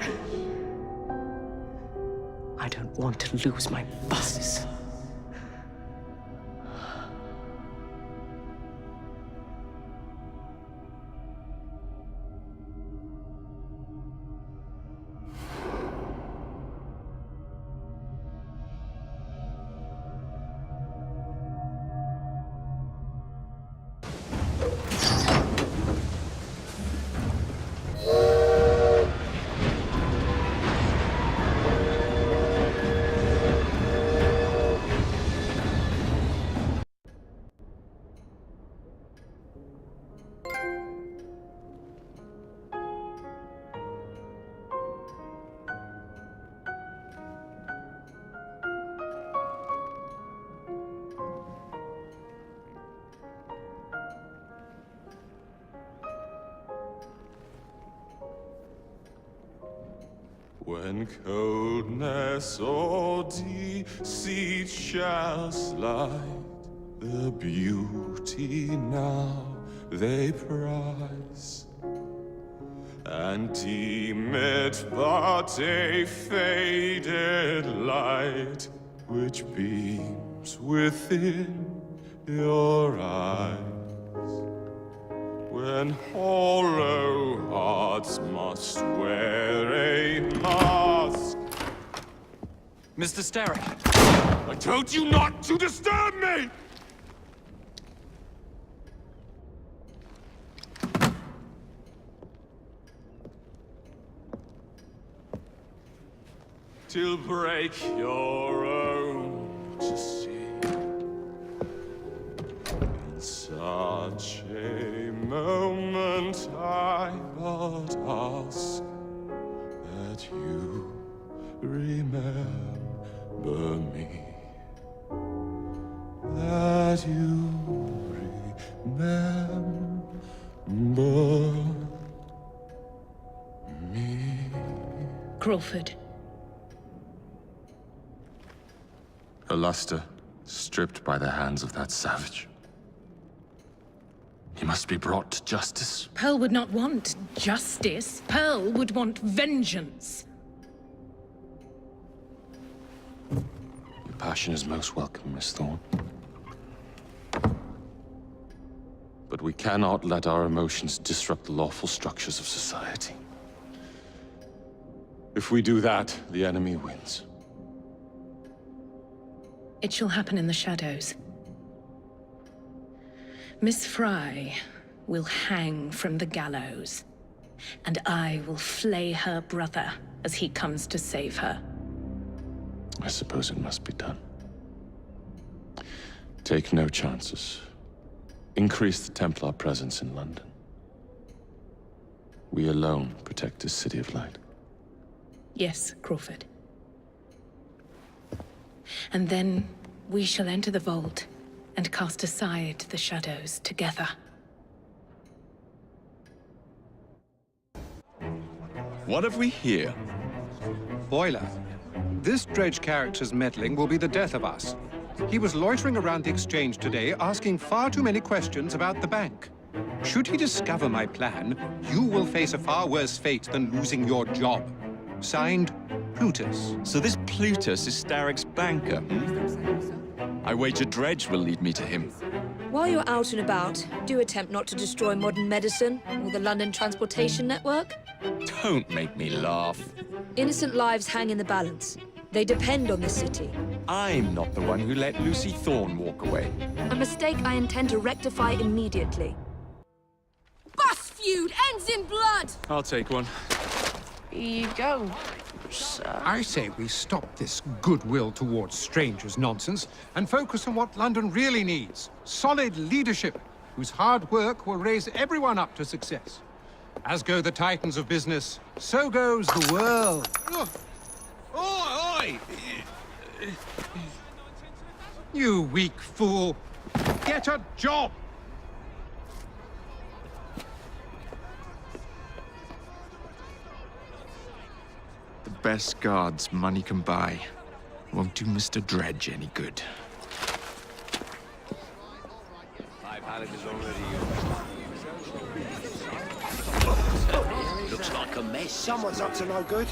I don't want to lose my bosses. When coldness or deceit shall slide, the beauty now they prize, and deem it but a faded light which beams within your eyes. When hollow hearts must wear a mask. Mr. Starrick! I told you not to disturb me! Till break your own to see. In such a moment I but ask that you remember me. That you remember me. Crawford. Her luster stripped by the hands of that savage. He must be brought to justice. Pearl would not want justice. Pearl would want vengeance. Your passion is most welcome, Miss Thorne. But we cannot let our emotions disrupt the lawful structures of society. If we do that, the enemy wins. It shall happen in the shadows. Miss Fry will hang from the gallows, and I will flay her brother as he comes to save her. I suppose it must be done. Take no chances. Increase the Templar presence in London. We alone protect this city of light. Yes, Crawford. And then we shall enter the vault and cast aside the shadows together. What have we here? Boiler. This Dredge character's meddling will be the death of us. He was loitering around the exchange today, asking far too many questions about the bank. Should he discover my plan, you will face a far worse fate than losing your job. Signed, Plutus. So this Plutus is Starrick's banker, I wager Dredge will lead me to him. While you're out and about, do attempt not to destroy modern medicine or the London transportation network. Don't make me laugh. Innocent lives hang in the balance. They depend on this city. I'm not the one who let Lucy Thorne walk away. A mistake I intend to rectify immediately. Bus feud ends in blood! I'll take one. Here you go, sir. I say we stop this goodwill towards strangers nonsense and focus on what London really needs. Solid leadership, whose hard work will raise everyone up to success. As go the titans of business, so goes the world. Oi! You weak fool. Get a job! The best guards money can buy won't do Mr. Dredge any good. Looks like a mess. Someone's up to no good.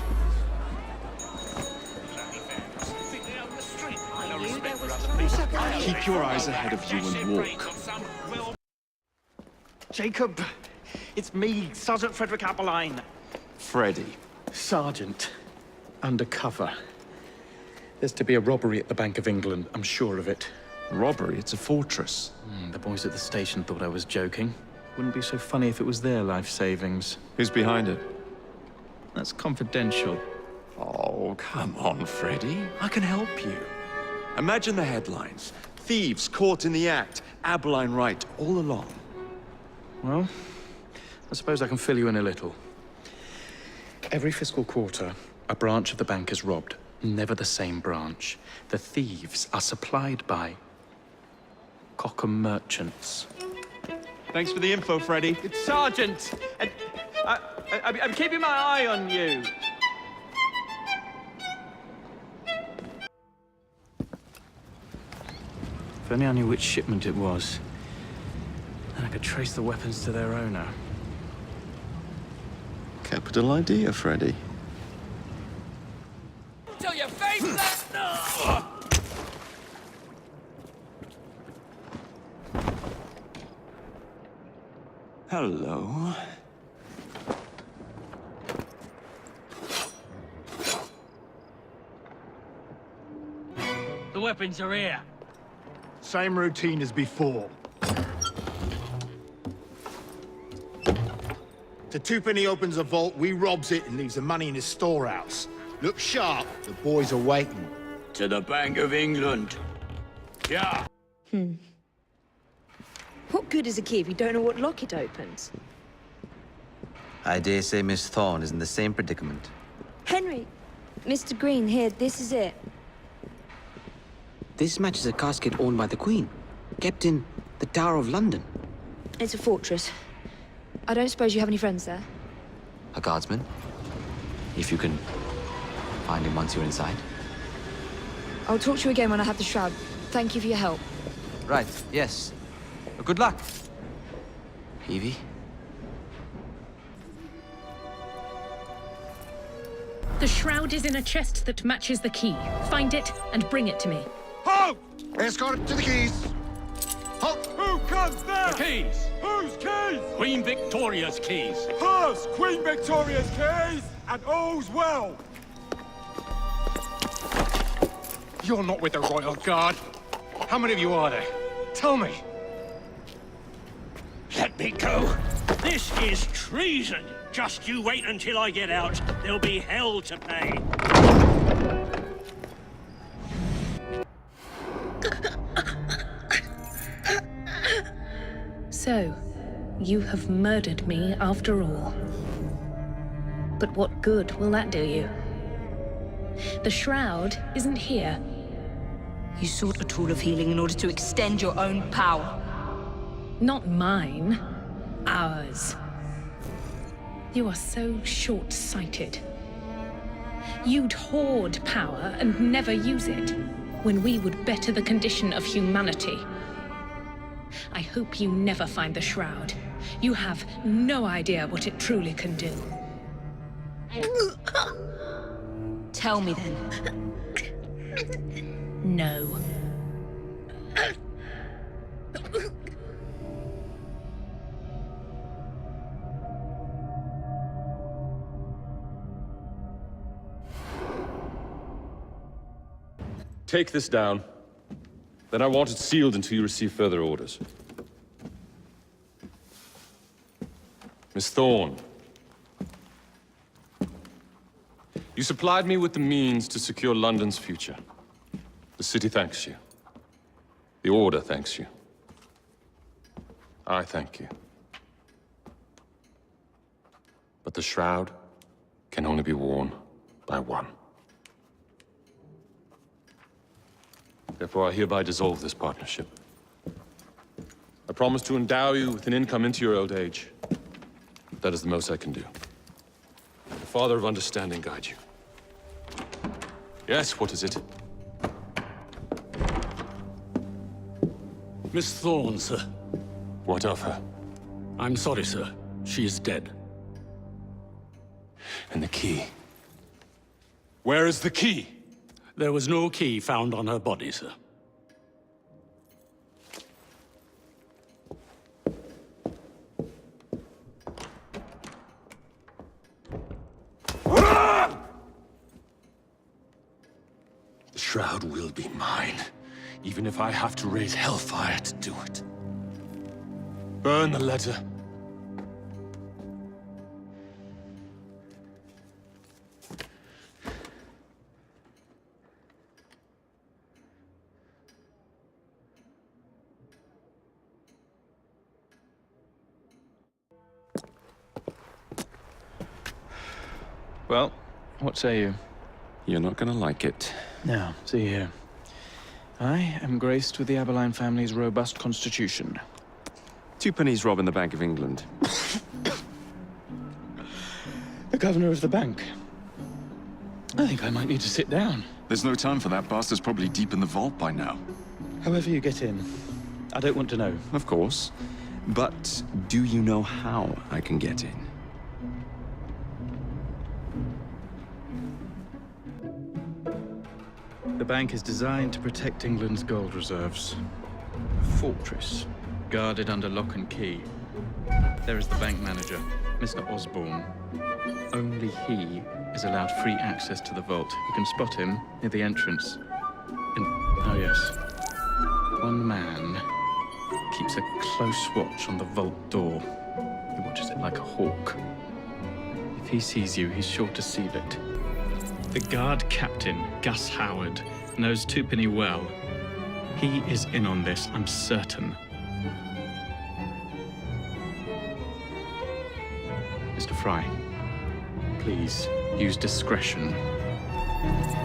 Keep your eyes ahead of you and walk. Jacob, it's me, Sergeant Frederick Appeline. Freddy. Sergeant. Undercover. There's to be a robbery at the Bank of England, I'm sure of it. Robbery? It's a fortress. The boys at the station thought I was joking. Wouldn't be so funny if it was their life savings. Who's behind it? That's confidential. Oh, come on, Freddy. I can help you. Imagine the headlines. Thieves caught in the act. Abeline right, all along. Well, I suppose I can fill you in a little. Every fiscal quarter, a branch of the bank is robbed. Never the same branch. The thieves are supplied by Cockham merchants. Thanks for the info, Freddy. It's Sergeant, and I'm keeping my eye on you. If only I knew which shipment it was, then I could trace the weapons to their owner. Capital idea, Freddy. Till your face that. Hello. The weapons are here. Same routine as before. The twopenny opens a vault, we robs it and leaves the money in his storehouse. Look sharp, the boys are waiting. To the Bank of England. Yeah. What good is a key if you don't know what lock it opens? I dare say Miss Thorne is in the same predicament. Henry! Mr. Green, here, this is it. This matches a casket owned by the Queen, kept in the Tower of London. It's a fortress. I don't suppose you have any friends there? A guardsman? If you can find him once you're inside. I'll talk to you again when I have the shroud. Thank you for your help. Right, yes. Good luck. Evie? The shroud is in a chest that matches the key. Find it and bring it to me. Halt! Escort to the keys. Halt! Who comes there? The keys. Whose keys? Queen Victoria's keys. Hers, Queen Victoria's keys, and all's well. You're not with the Royal Guard. How many of you are there? Tell me. Let me go. This is treason. Just you wait until I get out. There'll be hell to pay. So, you have murdered me after all. But what good will that do you? The shroud isn't here. You sought a tool of healing in order to extend your own power. Not mine. Ours. You are so short-sighted. You'd hoard power and never use it, when we would better the condition of humanity. I hope you never find the shroud. You have no idea what it truly can do. Tell me then. No. Take this down. Then I want it sealed until you receive further orders. Miss Thorne. You supplied me with the means to secure London's future. The city thanks you. The Order thanks you. I thank you. But the shroud can only be worn by one. Therefore, I hereby dissolve this partnership. I promise to endow you with an income into your old age. That is the most I can do. The Father of Understanding guide you. Yes, what is it? Miss Thorne, sir. What of her? I'm sorry, sir. She is dead. And the key? Where is the key? There was no key found on her body, sir. shroud will be mine, even if I have to raise hellfire to do it. Burn the letter. Well, what say you? You're not gonna like it. Now, see here. I am graced with the Aberline family's robust constitution. 2 pennies robbing the Bank of England. The governor of the bank. I think I might need to sit down. There's no time for that. Bastard's probably deep in the vault by now. However you get in, I don't want to know. Of course. But do you know how I can get in? The bank is designed to protect England's gold reserves. A fortress, guarded under lock and key. There is the bank manager, Mr. Osborne. Only he is allowed free access to the vault. You can spot him near the entrance. Oh yes, one man keeps a close watch on the vault door. He watches it like a hawk. If he sees you, he's sure to seal it. The guard captain, Gus Howard, knows Twopenny well. He is in on this, I'm certain. Mr. Fry, please use discretion.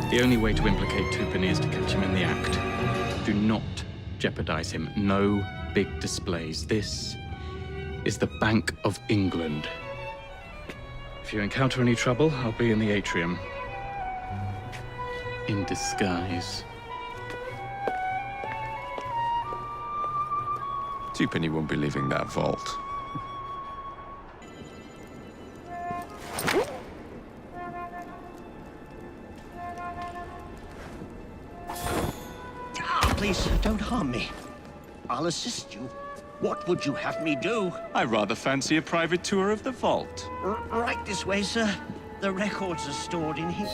The only way to implicate Twopenny is to catch him in the act. Do not jeopardize him. No big displays. This is the Bank of England. If you encounter any trouble, I'll be in the atrium. In disguise. 2penny won't be leaving that vault. Please, don't harm me. I'll assist you. What would you have me do? I rather fancy a private tour of the vault. Right this way, sir. The records are stored in here.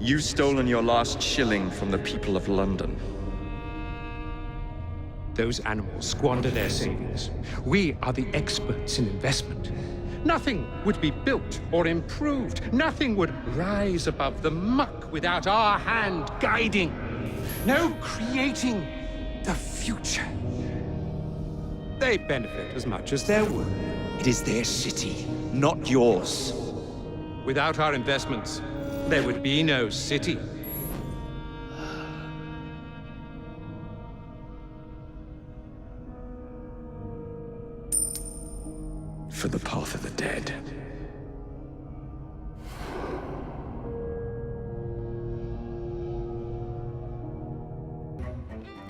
You've stolen your last shilling from the people of London. Those animals squander their savings. We are the experts in investment. Nothing would be built or improved. Nothing would rise above the muck without our hand guiding. No creating the future. They benefit as much as their work. It is their city, not yours. Without our investments, there would be no city. For the path of the dead.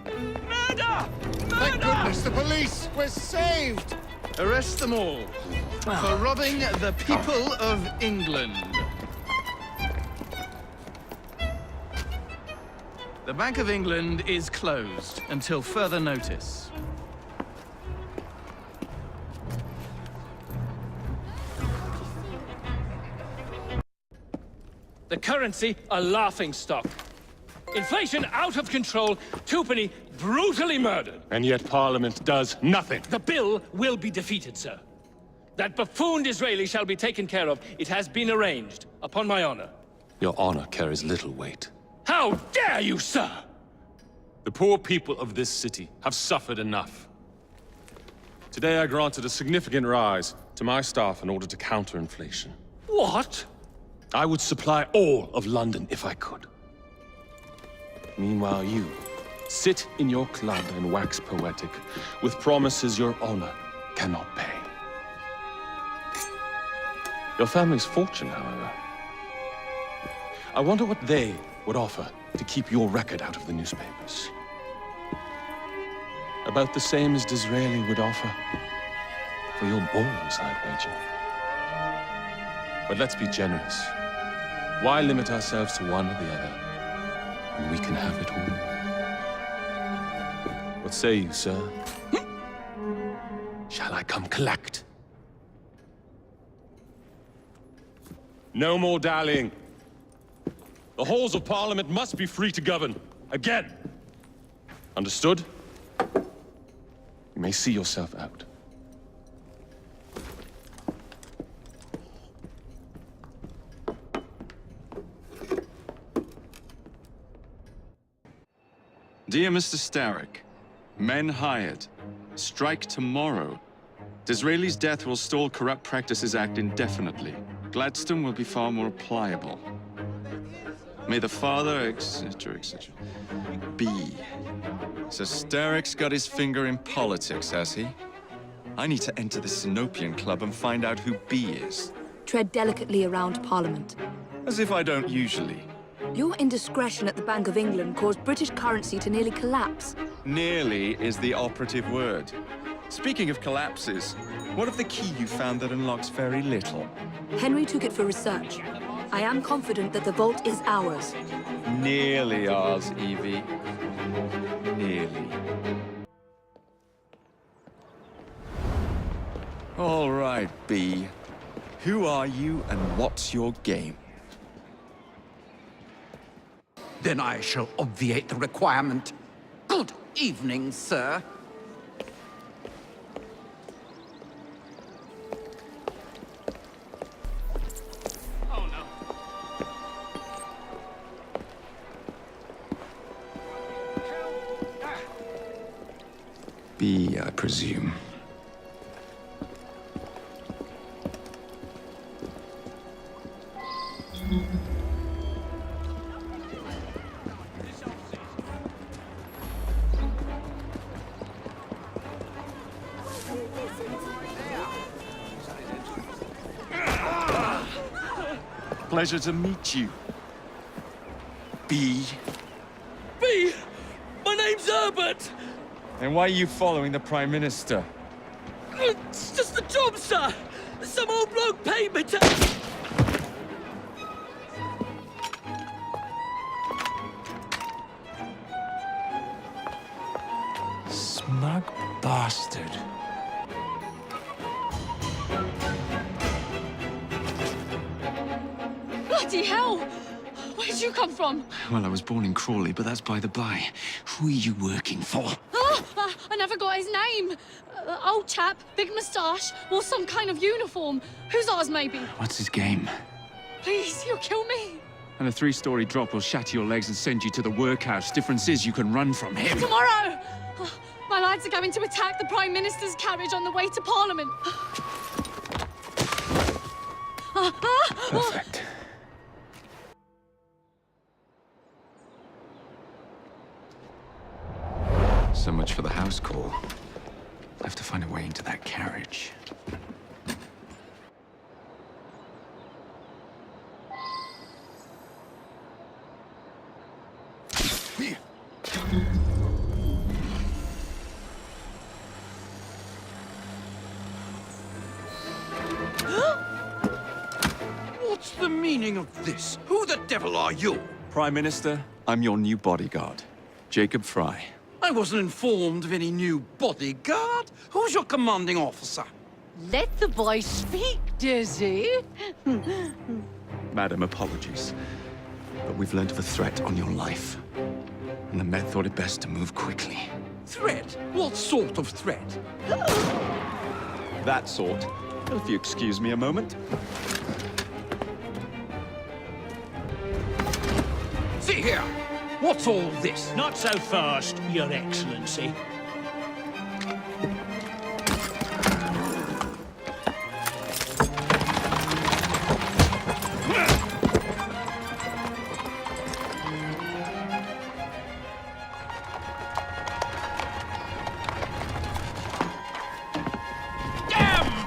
Murder! Thank goodness, the police! We're saved! Arrest them all for robbing the people of England. The Bank of England is closed until further notice. The currency, a laughingstock. Inflation out of control, Twopenny brutally murdered. And yet Parliament does nothing. The bill will be defeated, sir. That buffoon Disraeli shall be taken care of. It has been arranged, upon my honor. Your honor carries little weight. How dare you, sir! The poor people of this city have suffered enough. Today I granted a significant rise to my staff in order to counter inflation. What? I would supply all of London if I could. Meanwhile, you sit in your club and wax poetic with promises your honor cannot pay. Your family's fortune, however. I wonder what they would offer to keep your record out of the newspapers. About the same as Disraeli would offer for your balls, I'd wager. But let's be generous. Why limit ourselves to one or the other when we can have it all? What say you, sir? Shall I come collect? No more dallying. The halls of Parliament must be free to govern. Again. Understood? You may see yourself out. Dear Mr. Starrick, men hired. Strike tomorrow. Disraeli's death will stall Corrupt Practices Act indefinitely. Gladstone will be far more pliable. May the father, etc., etc. be. So Starrick's got his finger in politics, has he? I need to enter the Sinopian Club and find out who B is. Tread delicately around Parliament. As if I don't usually. Your indiscretion at the Bank of England caused British currency to nearly collapse. Nearly is the operative word. Speaking of collapses, what of the key you found that unlocks very little? Henry took it for research. I am confident that the vault is ours. Nearly ours, Evie. Nearly. All right, B. Who are you and what's your game? Then I shall obviate the requirement. Good evening, sir. Oh, no. B, I presume. Pleasure to meet you. B. B! My name's Herbert! And why are you following the Prime Minister? It's just the job, sir! Some old bloke paid me to... Smug bastard. Bloody hell! Where'd you come from? Well, I was born in Crawley, but that's by the by. Who are you working for? I never got his name. Old chap, big moustache, wore some kind of uniform. Who's ours, maybe? What's his game? Please, you'll kill me. And a 3-story drop will shatter your legs and send you to the workhouse. Difference is you can run from him. Tomorrow! My lads are going to attack the Prime Minister's carriage on the way to Parliament. Perfect. So much for the house call. I'll have to find a way into that carriage. What's the meaning of this? Who the devil are you? Prime Minister, I'm your new bodyguard, Jacob Fry. I wasn't informed of any new bodyguard. Who's your commanding officer? Let the boy speak, Dizzy. Madam, apologies. But we've learned of a threat on your life. And the Met thought it best to move quickly. Threat? What sort of threat? That sort. If you excuse me a moment. See here! What's all this? Not so fast, Your Excellency.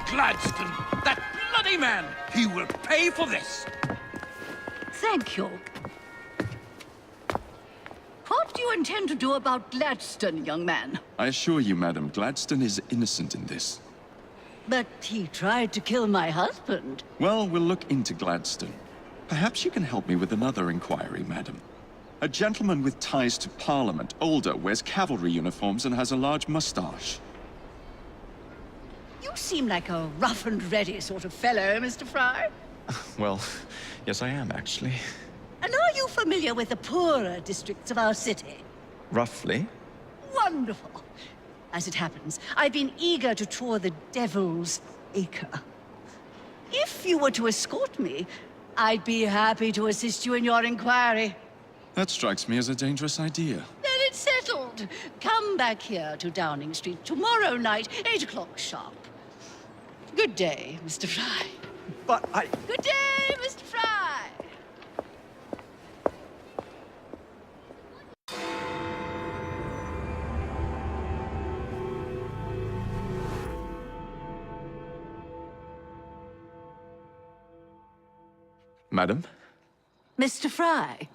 Gladstone! That bloody man! He will pay for this! Thank you. What do you intend to do about Gladstone, young man? I assure you, madam, Gladstone is innocent in this. But he tried to kill my husband. Well, we'll look into Gladstone. Perhaps you can help me with another inquiry, madam. A gentleman with ties to Parliament, older, wears cavalry uniforms and has a large mustache. You seem like a rough and ready sort of fellow, Mr. Fry. Well, yes I am, actually. And are you familiar with the poorer districts of our city? Roughly. Wonderful. As it happens, I've been eager to tour the Devil's Acre. If you were to escort me, I'd be happy to assist you in your inquiry. That strikes me as a dangerous idea. Then it's settled. Come back here to Downing Street tomorrow night, 8 o'clock sharp. Good day, Mr. Fry. But I... Good day, Mr. Fry! Madam? Mr. Fry?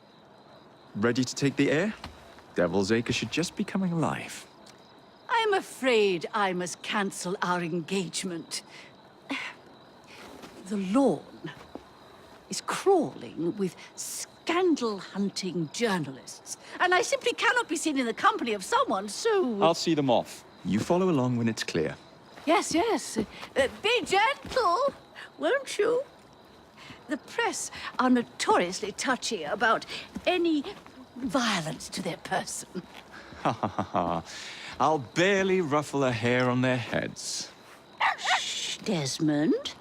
Ready to take the air? Devil's Acre should just be coming alive. I'm afraid I must cancel our engagement. The lawn is crawling with scandal-hunting journalists, and I simply cannot be seen in the company of someone so... I'll see them off. You follow along when it's clear. Yes, yes. Be gentle, won't you? The press are notoriously touchy about any violence to their person. Ha ha ha ha. I'll barely ruffle a hair on their heads. Shh, Desmond.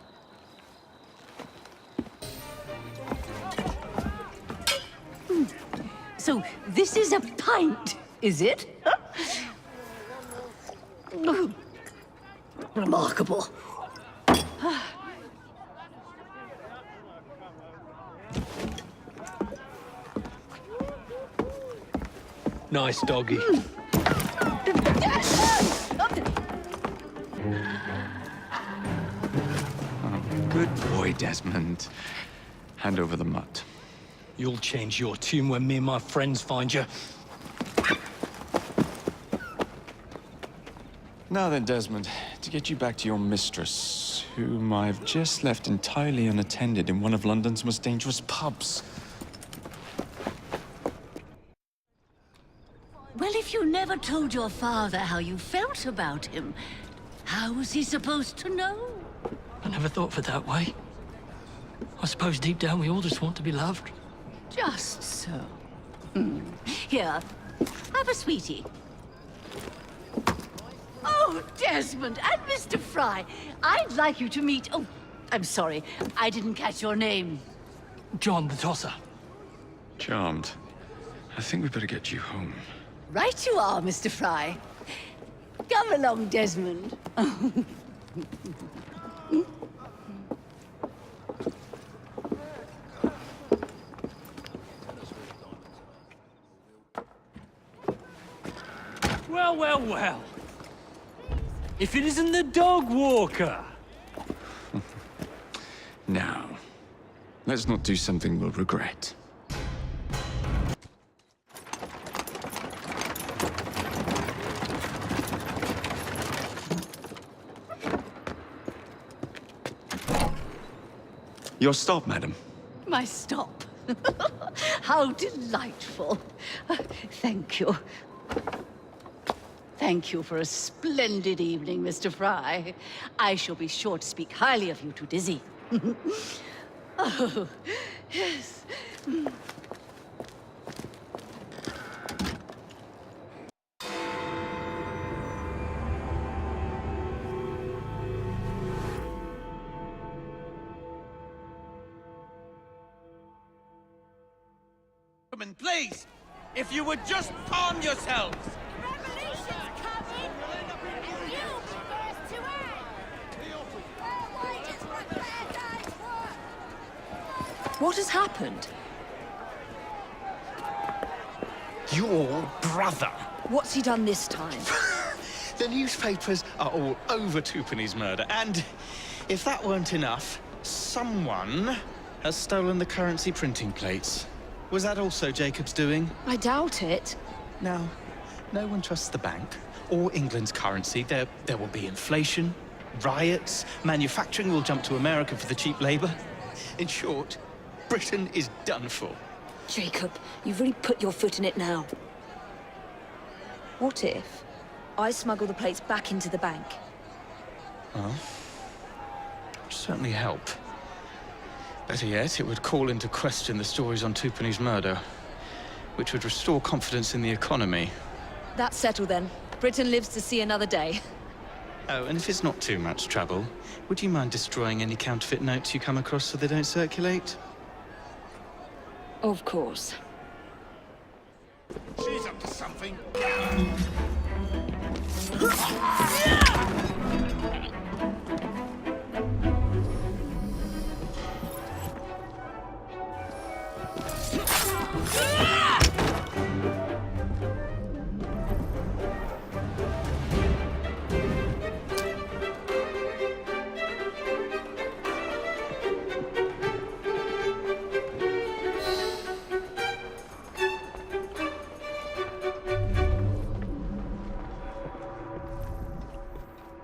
So, this is a pint, is it? Remarkable. Nice doggy. Good boy, Desmond. Hand over the mutt. You'll change your tune when me and my friends find you. Now then, Desmond, to get you back to your mistress, whom I've just left entirely unattended in one of London's most dangerous pubs. Well, if you never told your father how you felt about him, how was he supposed to know? I never thought of it that way. I suppose deep down we all just want to be loved. Just so. Here, have a sweetie. Oh, Desmond and Mr. Fry, I'd like you to meet... Oh, I'm sorry, I didn't catch your name. John the Tosser. Charmed. I think we better get you home. Right you are, Mr. Fry. Come along, Desmond. Well, well, well. If it isn't the dog walker. Now, let's not do something we'll regret. Your stop, madam. My stop. How delightful. Thank you. Thank you for a splendid evening, Mr. Fry. I shall be sure to speak highly of you to Dizzy. Oh, yes. gentlemen, please! If you would just calm yourselves! What has happened? Your brother! What's he done this time? The newspapers are all over Twopenny's murder, and if that weren't enough, someone has stolen the currency printing plates. Was that also Jacob's doing? I doubt it. Now, no one trusts the bank or England's currency. There will be inflation, riots, manufacturing will jump to America for the cheap labor. In short, Britain is done for. Jacob, you've really put your foot in it now. What if I smuggle the plates back into the bank? Well, it'd certainly help. Better yet, it would call into question the stories on Twopenny's murder, which would restore confidence in the economy. That's settled then. Britain lives to see another day. Oh, and if it's not too much trouble, would you mind destroying any counterfeit notes you come across so they don't circulate? Of course. She's up to something.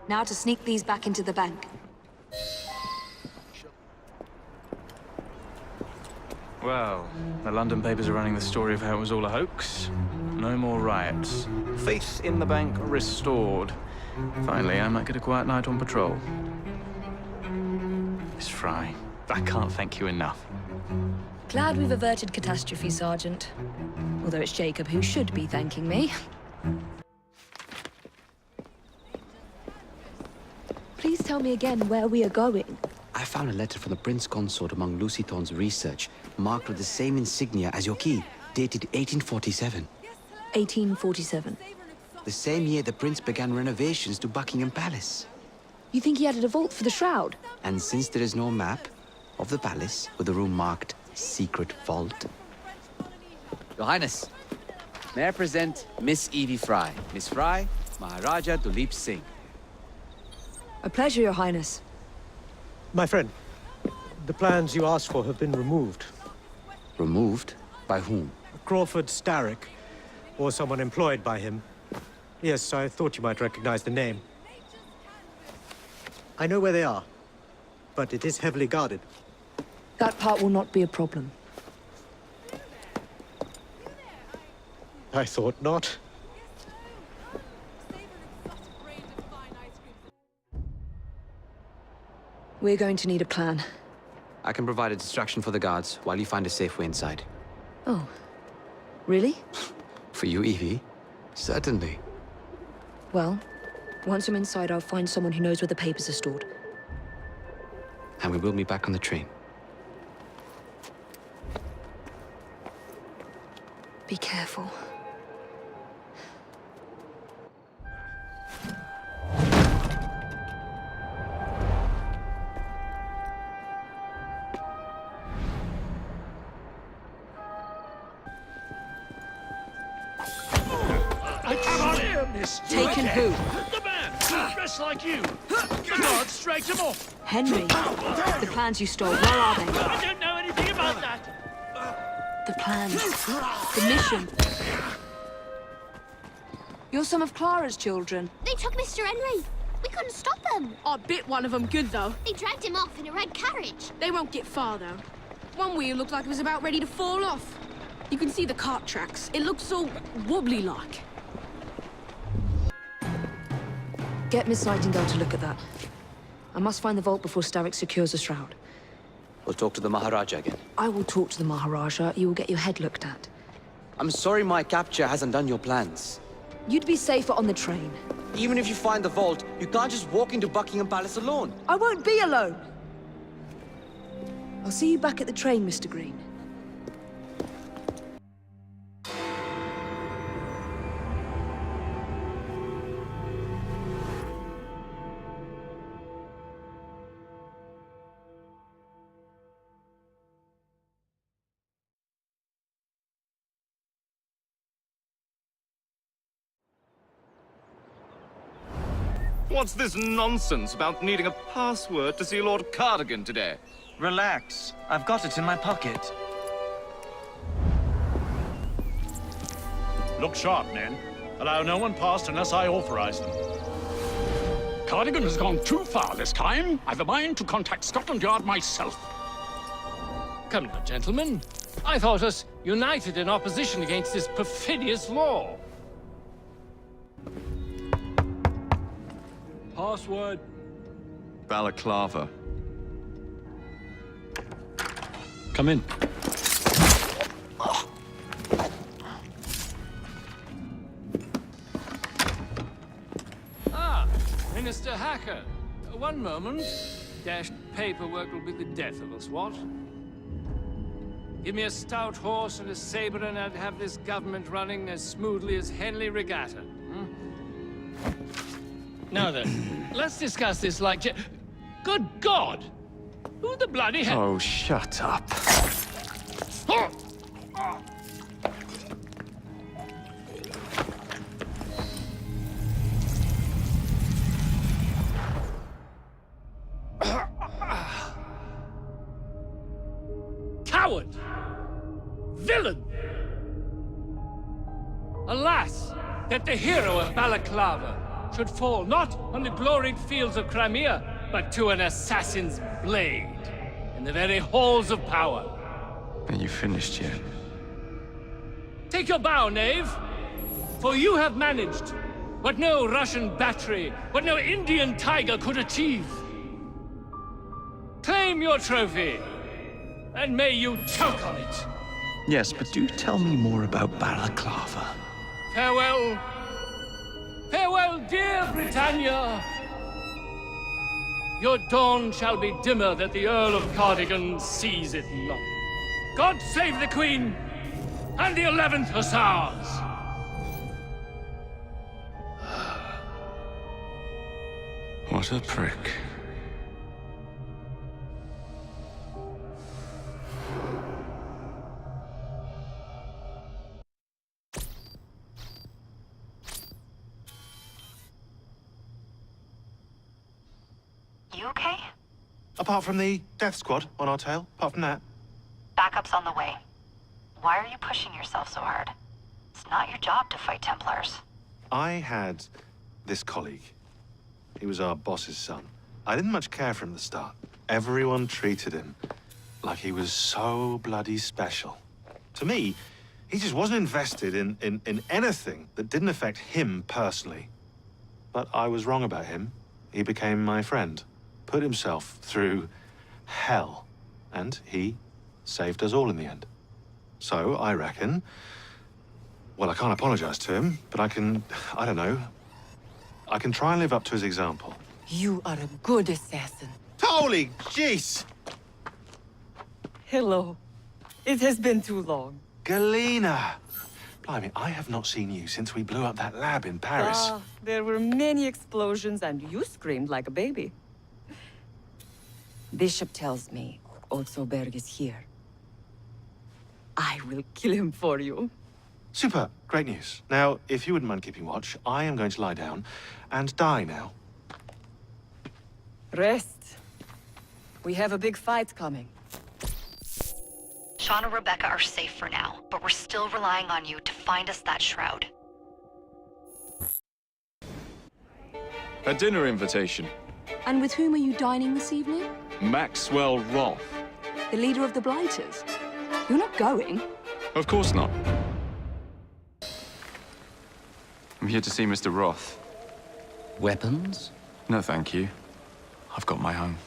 Now to sneak these back into the bank. Well, the London papers are running the story of how it was all a hoax. No more riots. Faith in the bank restored. Finally, I might get a quiet night on patrol. Miss Fry, I can't thank you enough. Glad we've averted catastrophe, Sergeant. Although it's Jacob who should be thanking me. Please tell me again where we are going. I found a letter from the Prince Consort among Lucy Thorne's research, marked with the same insignia as your key, dated 1847. 1847. The same year the Prince began renovations to Buckingham Palace. You think he added a vault for the shroud? And since there is no map of the palace with the room marked Secret Vault... Your Highness, may I present Miss Evie Fry. Miss Fry, Maharaja Duleep Singh. A pleasure, Your Highness. My friend, the plans you asked for have been removed. Removed? By whom? Crawford Starrick, or someone employed by him. Yes, I thought you might recognize the name. I know where they are, but it is heavily guarded. That part will not be a problem. I thought not. We're going to need a plan. I can provide a distraction for the guards while you find a safe way inside. Oh. Really? For you, Evie? Certainly. Well, once I'm inside, I'll find someone who knows where the papers are stored. And we will meet back on the train. Be careful. Taken who? The man! Dressed like you! The guards straight him off! Henry, the plans you stole, where are they? I don't know anything about that! The plans. The mission. You're some of Clara's children. They took Mr. Henry. We couldn't stop them. I bit one of them good, though. They dragged him off in a red carriage. They won't get far, though. One wheel looked like it was about ready to fall off. You can see the cart tracks. It looks so wobbly-like. Get Miss Nightingale to look at that. I must find the vault before Starrick secures the shroud. We'll talk to the Maharaja again. I will talk to the Maharaja. You will get your head looked at. I'm sorry my capture hasn't done your plans. You'd be safer on the train. Even if you find the vault, you can't just walk into Buckingham Palace alone. I won't be alone! I'll see you back at the train, Mr. Green. What's this nonsense about needing a password to see Lord Cardigan today? Relax. I've got it in my pocket. Look sharp, men. Allow no one past unless I authorize them. Cardigan has gone too far this time. I've a mind to contact Scotland Yard myself. Come now, gentlemen. I thought us united in opposition against this perfidious law. Password. Balaclava. Come in. Ah, Minister Hacker. One moment. Dashed paperwork will be the death of us, what? Give me a stout horse and a saber and I'd have this government running as smoothly as Henley Regatta. Now then, let's discuss this like... Good God! Who the bloody hell... Oh, shut up. Coward! Villain! Alas, that the hero of Balaclava should fall not on the gloried fields of Crimea, but to an assassin's blade in the very halls of power. Are you finished yet? Take your bow, knave, for you have managed what no Russian battery, what no Indian tiger could achieve. Claim your trophy, and may you choke on it. Yes, but do tell me more about Balaclava. Farewell. Farewell, dear Britannia. Your dawn shall be dimmer that the Earl of Cardigan sees it not. God save the Queen and the 11th Hussars! What a prick. You okay? Apart from the death squad on our tail, apart from that. Backup's on the way. Why are you pushing yourself so hard? It's not your job to fight Templars. I had this colleague. He was our boss's son. I didn't much care for him at the start. Everyone treated him like he was so bloody special. To me, he just wasn't invested in anything that didn't affect him personally. But I was wrong about him. He became my friend, put himself through hell, and he saved us all in the end. So, I reckon, well, I can't apologize to him, but I can try and live up to his example. You are a good assassin. Holy jeez! Hello. It has been too long. Galena! Blimey, I have not seen you since we blew up that lab in Paris. There were many explosions and you screamed like a baby. Bishop tells me Otzoberg is here. I will kill him for you. Super, great news. Now, if you wouldn't mind keeping watch, I am going to lie down and die now. Rest. We have a big fight coming. Sean and Rebecca are safe for now, but we're still relying on you to find us that shroud. A dinner invitation. And with whom are you dining this evening? Maxwell Roth. The leader of the Blighters. You're not going. Of course not. I'm here to see Mr. Roth. Weapons? No, thank you. I've got my own.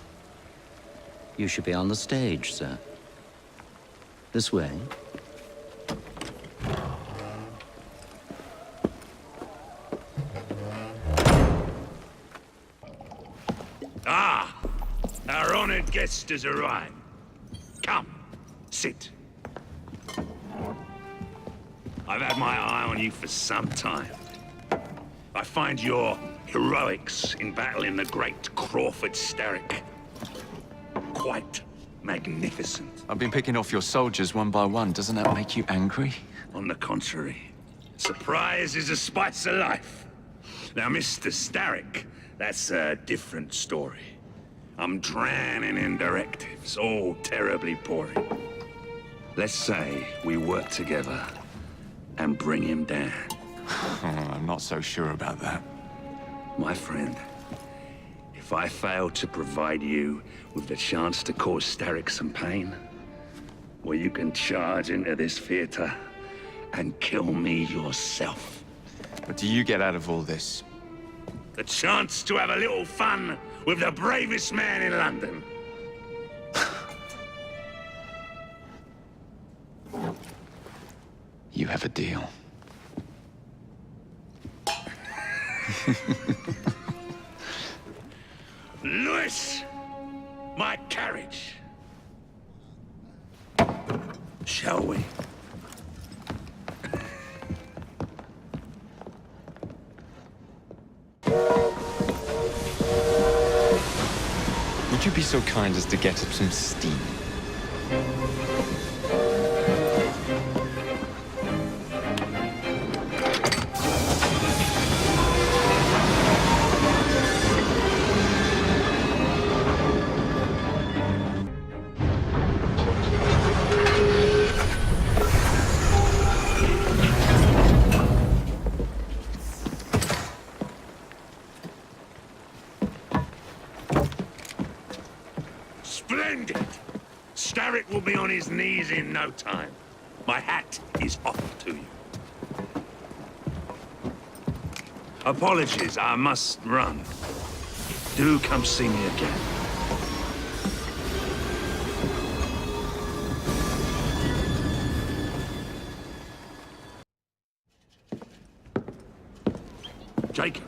You should be on the stage, sir. This way. Ah! Our honored guest has arrived. Come, sit. I've had my eye on you for some time. I find your heroics in battling the great Crawford Starrick quite magnificent. I've been picking off your soldiers one by one. Doesn't that make you angry? On the contrary, surprise is a spice of life. Now, Mr. Starrick That's a different story. I'm drowning in directives, all terribly boring. Let's say we work together and bring him down. I'm not so sure about that. My friend, if I fail to provide you with the chance to cause Starrick some pain, well, you can charge into this theater and kill me yourself. What do you get out of all this? The chance to have a little fun with the bravest man in London. You have a deal. Lewis! My carriage! Shall we? Would you be so kind as to get up some steam? Splendid! Starrick will be on his knees in no time. My hat is off to you. Apologies, I must run. Do come see me again. Jacob.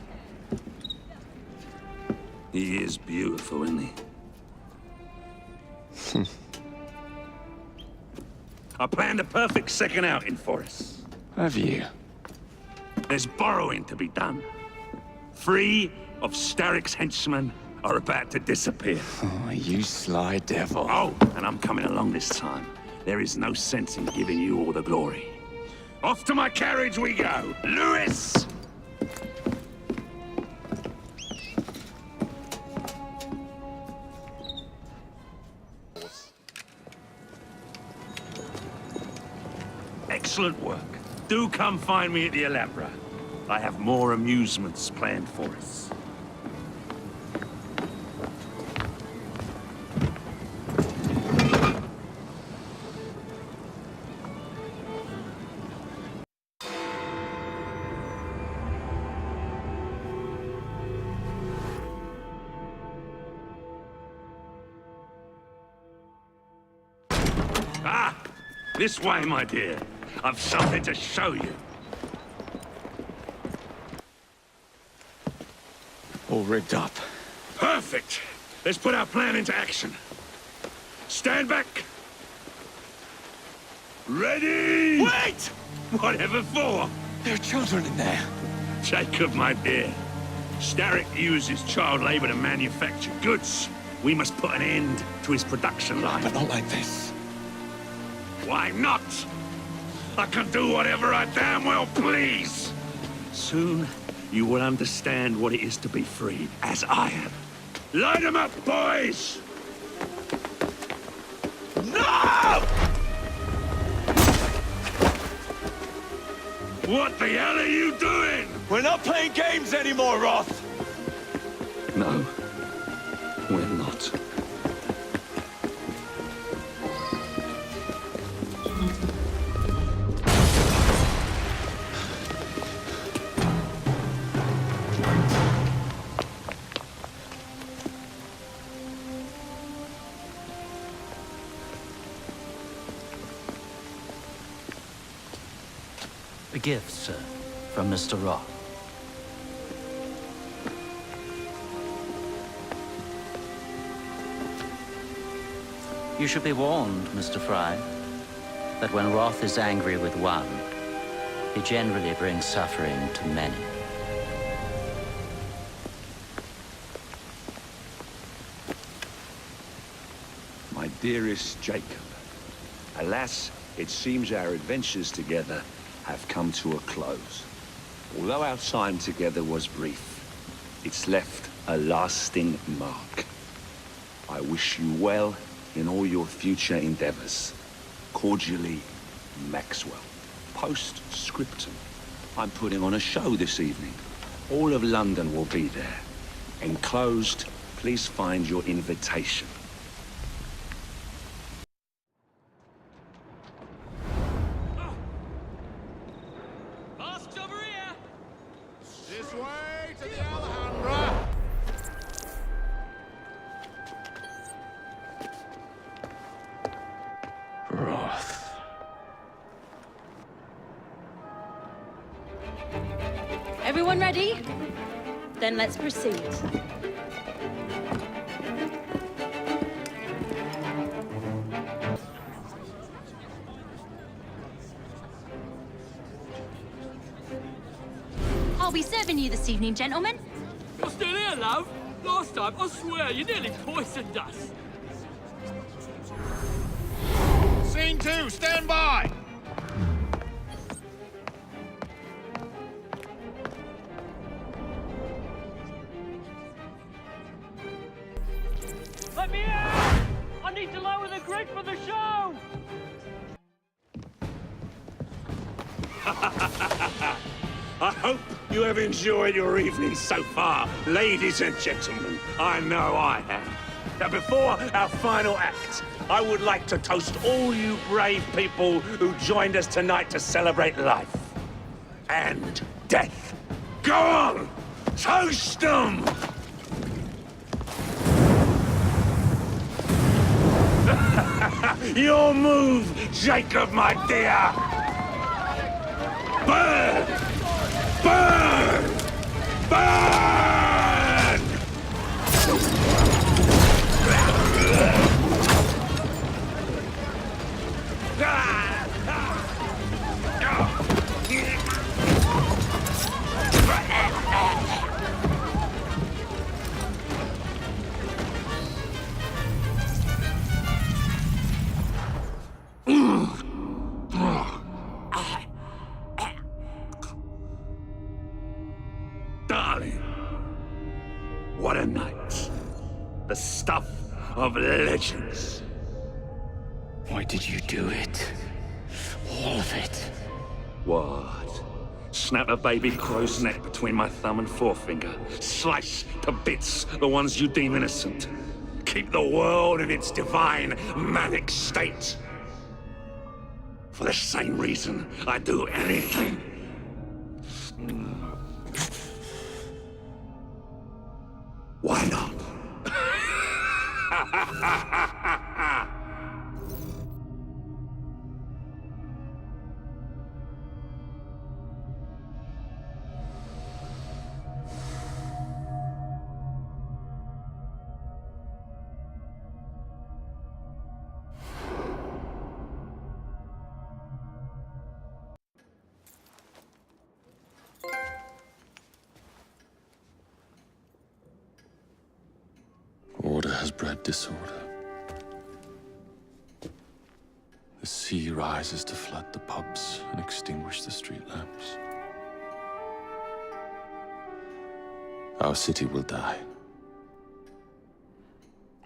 He is beautiful, isn't he? I planned a perfect second outing for us. Have you? There's borrowing to be done. 3 of Starrick's henchmen are about to disappear. Oh, you sly devil. Oh, and I'm coming along this time. There is no sense in giving you all the glory. Off to my carriage we go. Lewis! Excellent work. Do come find me at the Alhambra. I have more amusements planned for us. Ah! This way, my dear. I've something to show you. All rigged up. Perfect. Let's put our plan into action. Stand back. Ready? Wait! Whatever for? There are children in there. Jacob, my dear. Starrick uses child labor to manufacture goods. We must put an end to his production line. But not like this. Why not? I can do whatever I damn well please. Soon, you will understand what it is to be free, as I am. Light 'em up, boys! No! What the hell are you doing? We're not playing games anymore, Roth! No, we're not. A gift, sir, from Mr. Roth. You should be warned, Mr. Fry, that when Roth is angry with one, he generally brings suffering to many. My dearest Jacob, alas, it seems our adventures together have come to a close. Although our time together was brief, it's left a lasting mark. I wish you well in all your future endeavors. Cordially, Maxwell. Post-scriptum. I'm putting on a show this evening. All of London will be there. Enclosed, please find your invitation. Masks over here! This way to the Alhambra! Wrath. Everyone ready? Then let's proceed. I'll be serving you this evening, gentlemen. You're still here, love? Last time, I swear, you nearly poisoned us. Scene 2, stand by! Let me out! I need to lower the grid for the show! I hope you have enjoyed your evening so far, ladies and gentlemen. I know I have. Now, before our final act, I would like to toast all you brave people who joined us tonight to celebrate life and death. Go on! Toast them! Your move, Jacob, my dear! Burn! Burn! Burn! Darling, what a night. The stuff of legends. Why did you do it? All of it. What? Snap a baby crow's neck between my thumb and forefinger. Slice to bits the ones you deem innocent. Keep the world in its divine, manic state. For the same reason, I'd do anything. Why not? Order has bred disorder. The sea rises to flood the pubs and extinguish the street lamps. Our city will die.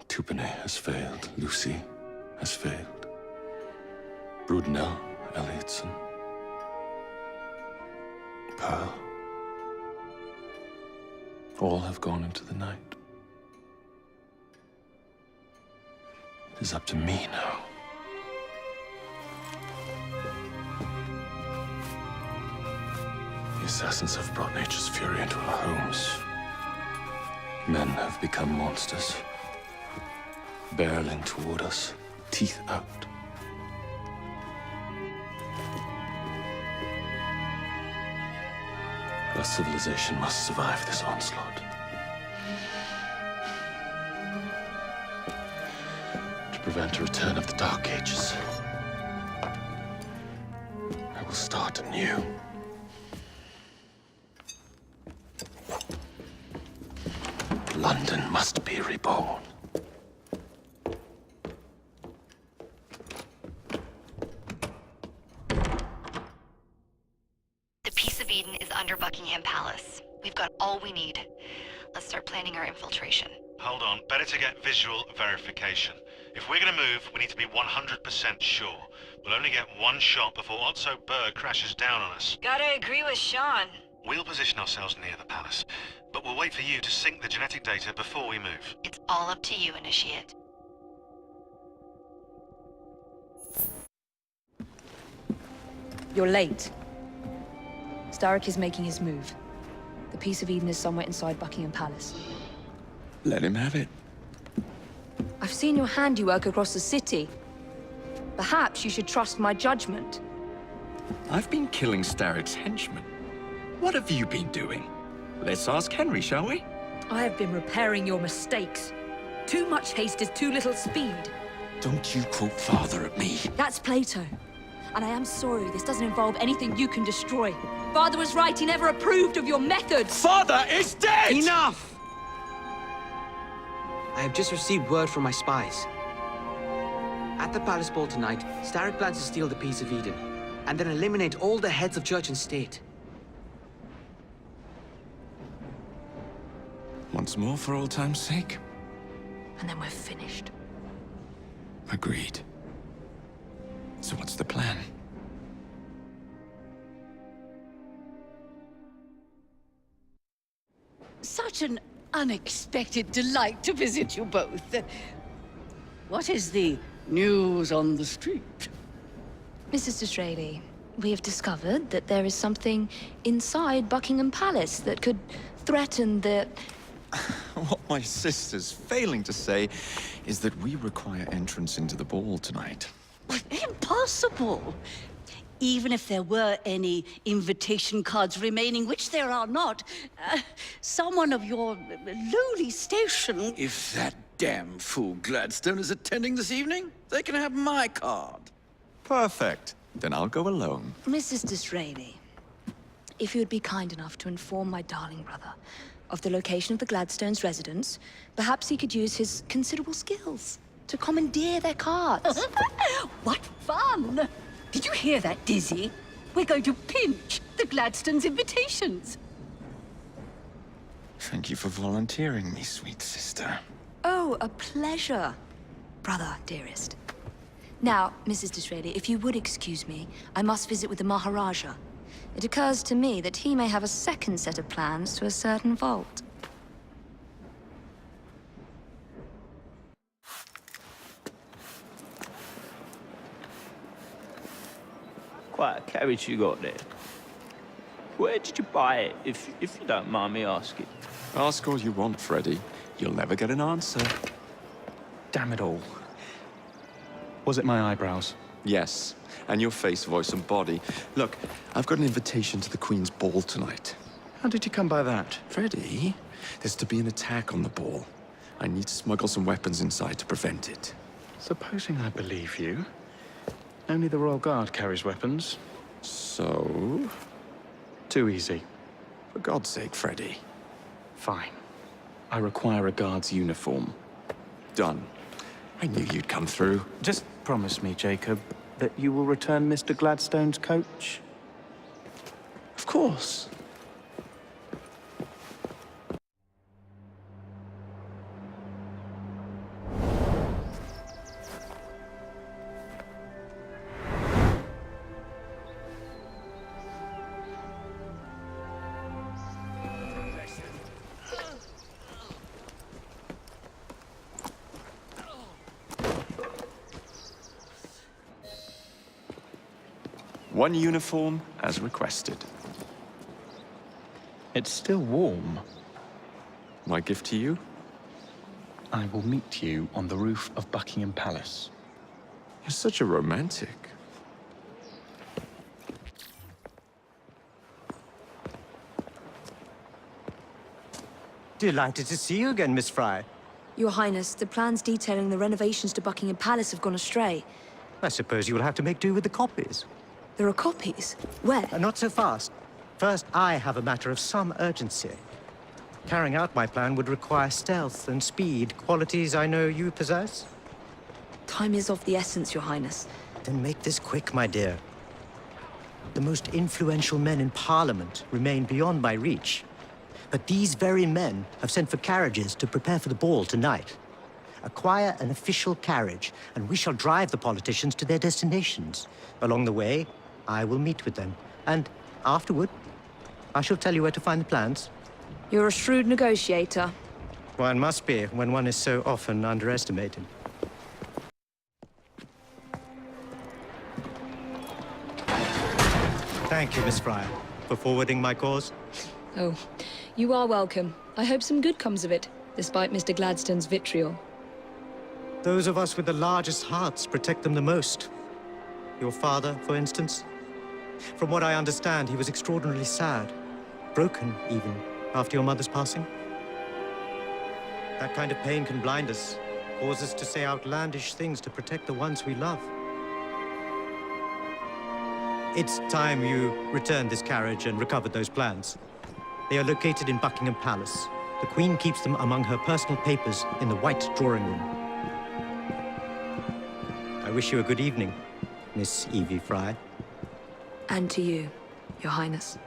Tupene has failed. Lucy has failed. Brudnell, Elliotson, Pearl. All have gone into the night. It is up to me now. The assassins have brought nature's fury into our homes. Men have become monsters, barreling toward us, teeth out. Our civilization must survive this onslaught. To prevent a return of the Dark Ages, I will start anew. London must be reborn. The Peace of Eden is under Buckingham Palace. We've got all we need. Let's start planning. planning our infiltration. Hold on, better to get visual verification. If we're gonna move, we need to be 100% sure. We'll only get one shot before Otso Berg crashes down on us. Gotta agree with Sean. We'll position ourselves near the palace, but we'll wait for you to sync the genetic data before we move. It's all up to you, Initiate. You're late. Starrick is making his move. The Piece of Eden is somewhere inside Buckingham Palace. Let him have it. I've seen your handiwork across the city. Perhaps you should trust my judgment. I've been killing Starrick's henchmen. What have you been doing? Let's ask Henry, shall we? I have been repairing your mistakes. Too much haste is too little speed. Don't you quote Father at me. That's Plato. And I am sorry this doesn't involve anything you can destroy. Father was right, he never approved of your methods. Father is dead! Enough! I have just received word from my spies. At the palace ball tonight, Starrick plans to steal the Piece of Eden, and then eliminate all the heads of church and state. Once more for old time's sake. And then we're finished. Agreed. So what's the plan? Such an unexpected delight to visit you both. What is the news on the street? Mrs. Disraeli, we have discovered that there is something inside Buckingham Palace that could threaten the... What my sister's failing to say is that we require entrance into the ball tonight. Impossible! Even if there were any invitation cards remaining, which there are not, someone of your lowly station... If that damn fool Gladstone is attending this evening, they can have my card. Perfect. Then I'll go alone. Mrs. Disraeli, if you would be kind enough to inform my darling brother of the location of the Gladstones' residence, perhaps he could use his considerable skills to commandeer their cards. What fun! Did you hear that, Dizzy? We're going to pinch the Gladstones' invitations. Thank you for volunteering me, sweet sister. Oh, a pleasure, brother, dearest. Now, Mrs. Disraeli, if you would excuse me, I must visit with the Maharaja. It occurs to me that he may have a second set of plans to a certain vault. Quite a carriage you got there. Where did you buy it, if you don't mind me asking? Ask all you want, Freddy. You'll never get an answer. Damn it all. Was it my eyebrows? Yes, and your face, voice, and body. Look, I've got an invitation to the Queen's ball tonight. How did you come by that? Freddy, there's to be an attack on the ball. I need to smuggle some weapons inside to prevent it. Supposing I believe you, only the Royal Guard carries weapons. So? Too easy. For God's sake, Freddy. Fine. I require a guard's uniform. Done. I knew you'd come through. Just promise me, Jacob, that you will return Mr. Gladstone's coach? Of course. One uniform, as requested. It's still warm. My gift to you? I will meet you on the roof of Buckingham Palace. You're such a romantic. Delighted to see you again, Miss Fry. Your Highness, the plans detailing the renovations to Buckingham Palace have gone astray. I suppose you will have to make do with the copies. There are copies? Where? Not so fast. First, I have a matter of some urgency. Carrying out my plan would require stealth and speed, qualities I know you possess. Time is of the essence, Your Highness. Then make this quick, my dear. The most influential men in Parliament remain beyond my reach. But these very men have sent for carriages to prepare for the ball tonight. Acquire an official carriage, and we shall drive the politicians to their destinations. Along the way, I will meet with them, and afterward, I shall tell you where to find the plans. You're a shrewd negotiator. One must be when one is so often underestimated. Thank you, Miss Frye, for forwarding my cause. Oh, you are welcome. I hope some good comes of it, despite Mr. Gladstone's vitriol. Those of us with the largest hearts protect them the most. Your father, for instance. From what I understand, he was extraordinarily sad. Broken, even, after your mother's passing. That kind of pain can blind us, cause us to say outlandish things to protect the ones we love. It's time you returned this carriage and recovered those plans. They are located in Buckingham Palace. The Queen keeps them among her personal papers in the White Drawing Room. I wish you a good evening, Miss Evie Frye. And to you, Your Highness.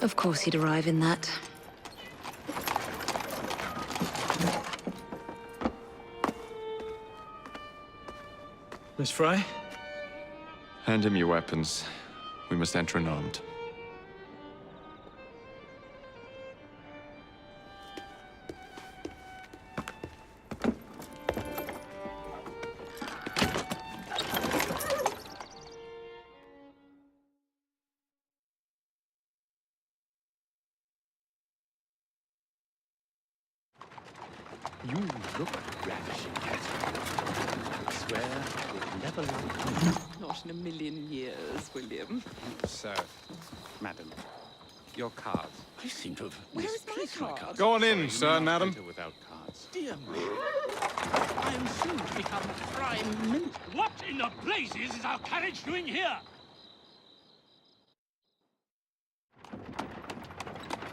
Of course he'd arrive in that. Miss Frye? Hand him your weapons. We must enter unarmed. You look ravishing, Catherine. I swear you'll never like me. Not in a million years, William. Sir, madam, your card. I seem to have Where's my card? Go on in, sir, madam. Without cards. Dear me. I am soon to become Prime Minister. What in the blazes is our carriage doing here?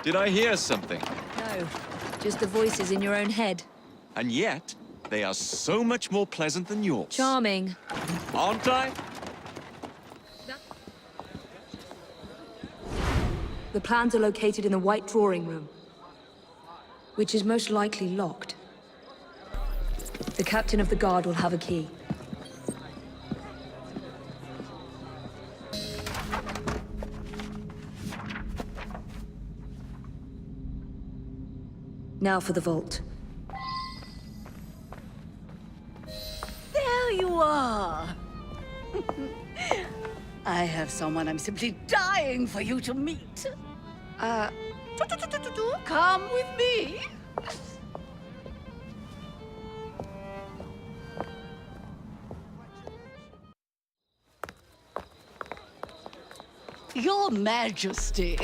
Did I hear something? No, just the voices in your own head. And yet, they are so much more pleasant than yours. Charming. Aren't I? The plans are located in the White Drawing Room, which is most likely locked. The captain of the guard will have a key. Now for the vault. There you are! I have someone I'm simply dying for you to meet. Come with me. Your Majesty,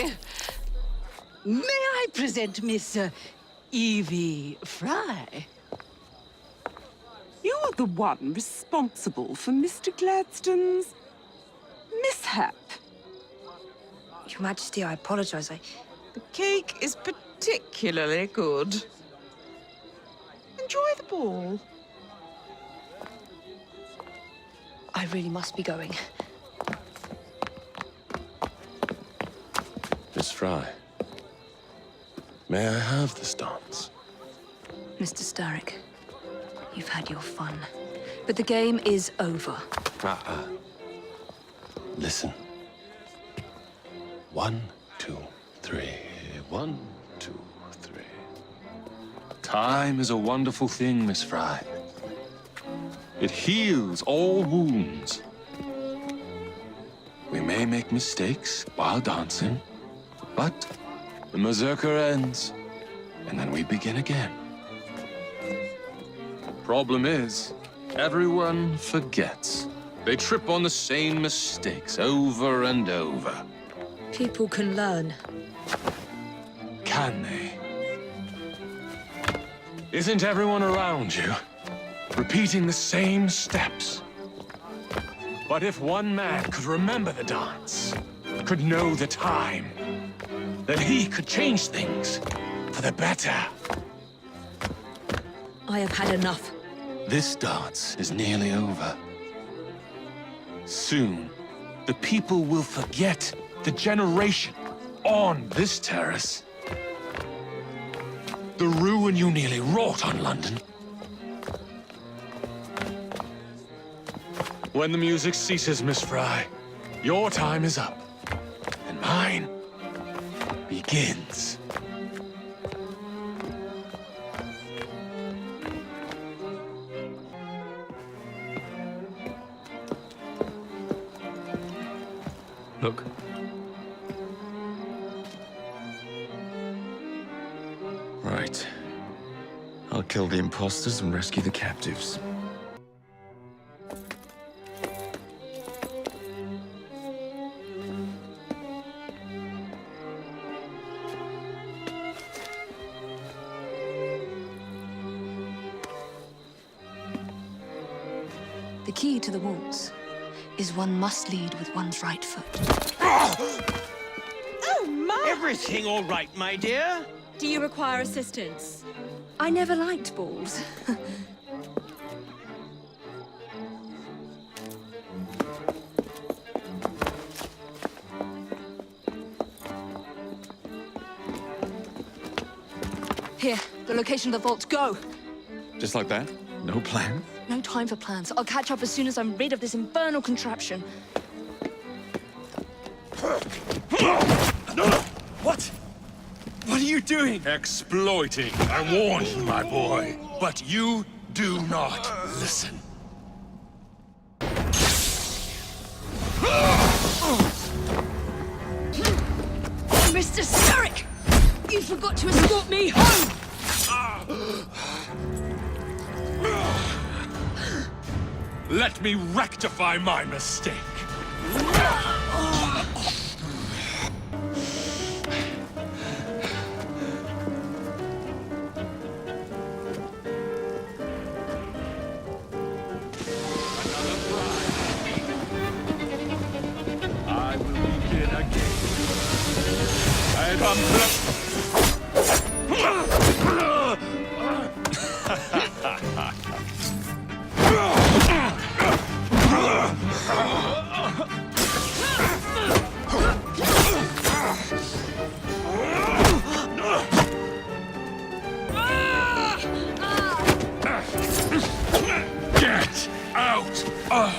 may I present Miss Evie Frye? You're the one responsible for Mr. Gladstone's mishap. Your Majesty, I apologize. The cake is particularly good. Enjoy the ball. I really must be going. Miss Frye, may I have this dance? Mr. Starrick, you've had your fun. But the game is over. Listen. 1, 2, 3. 1, 2, 3. Time is a wonderful thing, Miss Frye. It heals all wounds. We may make mistakes while dancing, but the mazurka ends, and then we begin again. Problem is, everyone forgets. They trip on the same mistakes over and over. People can learn. Can they? Isn't everyone around you repeating the same steps. But if one man could remember the dance, could know the time, then he could change things for the better. I have had enough. This dance is nearly over. Soon, the people will forget the generation on this terrace. The ruin you nearly wrought on London. When the music ceases, Miss Fry, your time is up, and mine begins. Look. Right. I'll kill the imposters and rescue the captives. The key to the walls is one must lead with one's right foot. Oh, my! Everything all right, my dear? Do you require assistance? I never liked balls. Here, the location of the vault. Go! Just like that? No plan? No time for plans. I'll catch up as soon as I'm rid of this infernal contraption. What? What are you doing? Exploiting. I warned you, my boy. But you do not listen. Mr. Starrick! You forgot to escort me home! Let me rectify my mistake. I will begin again. I Get out of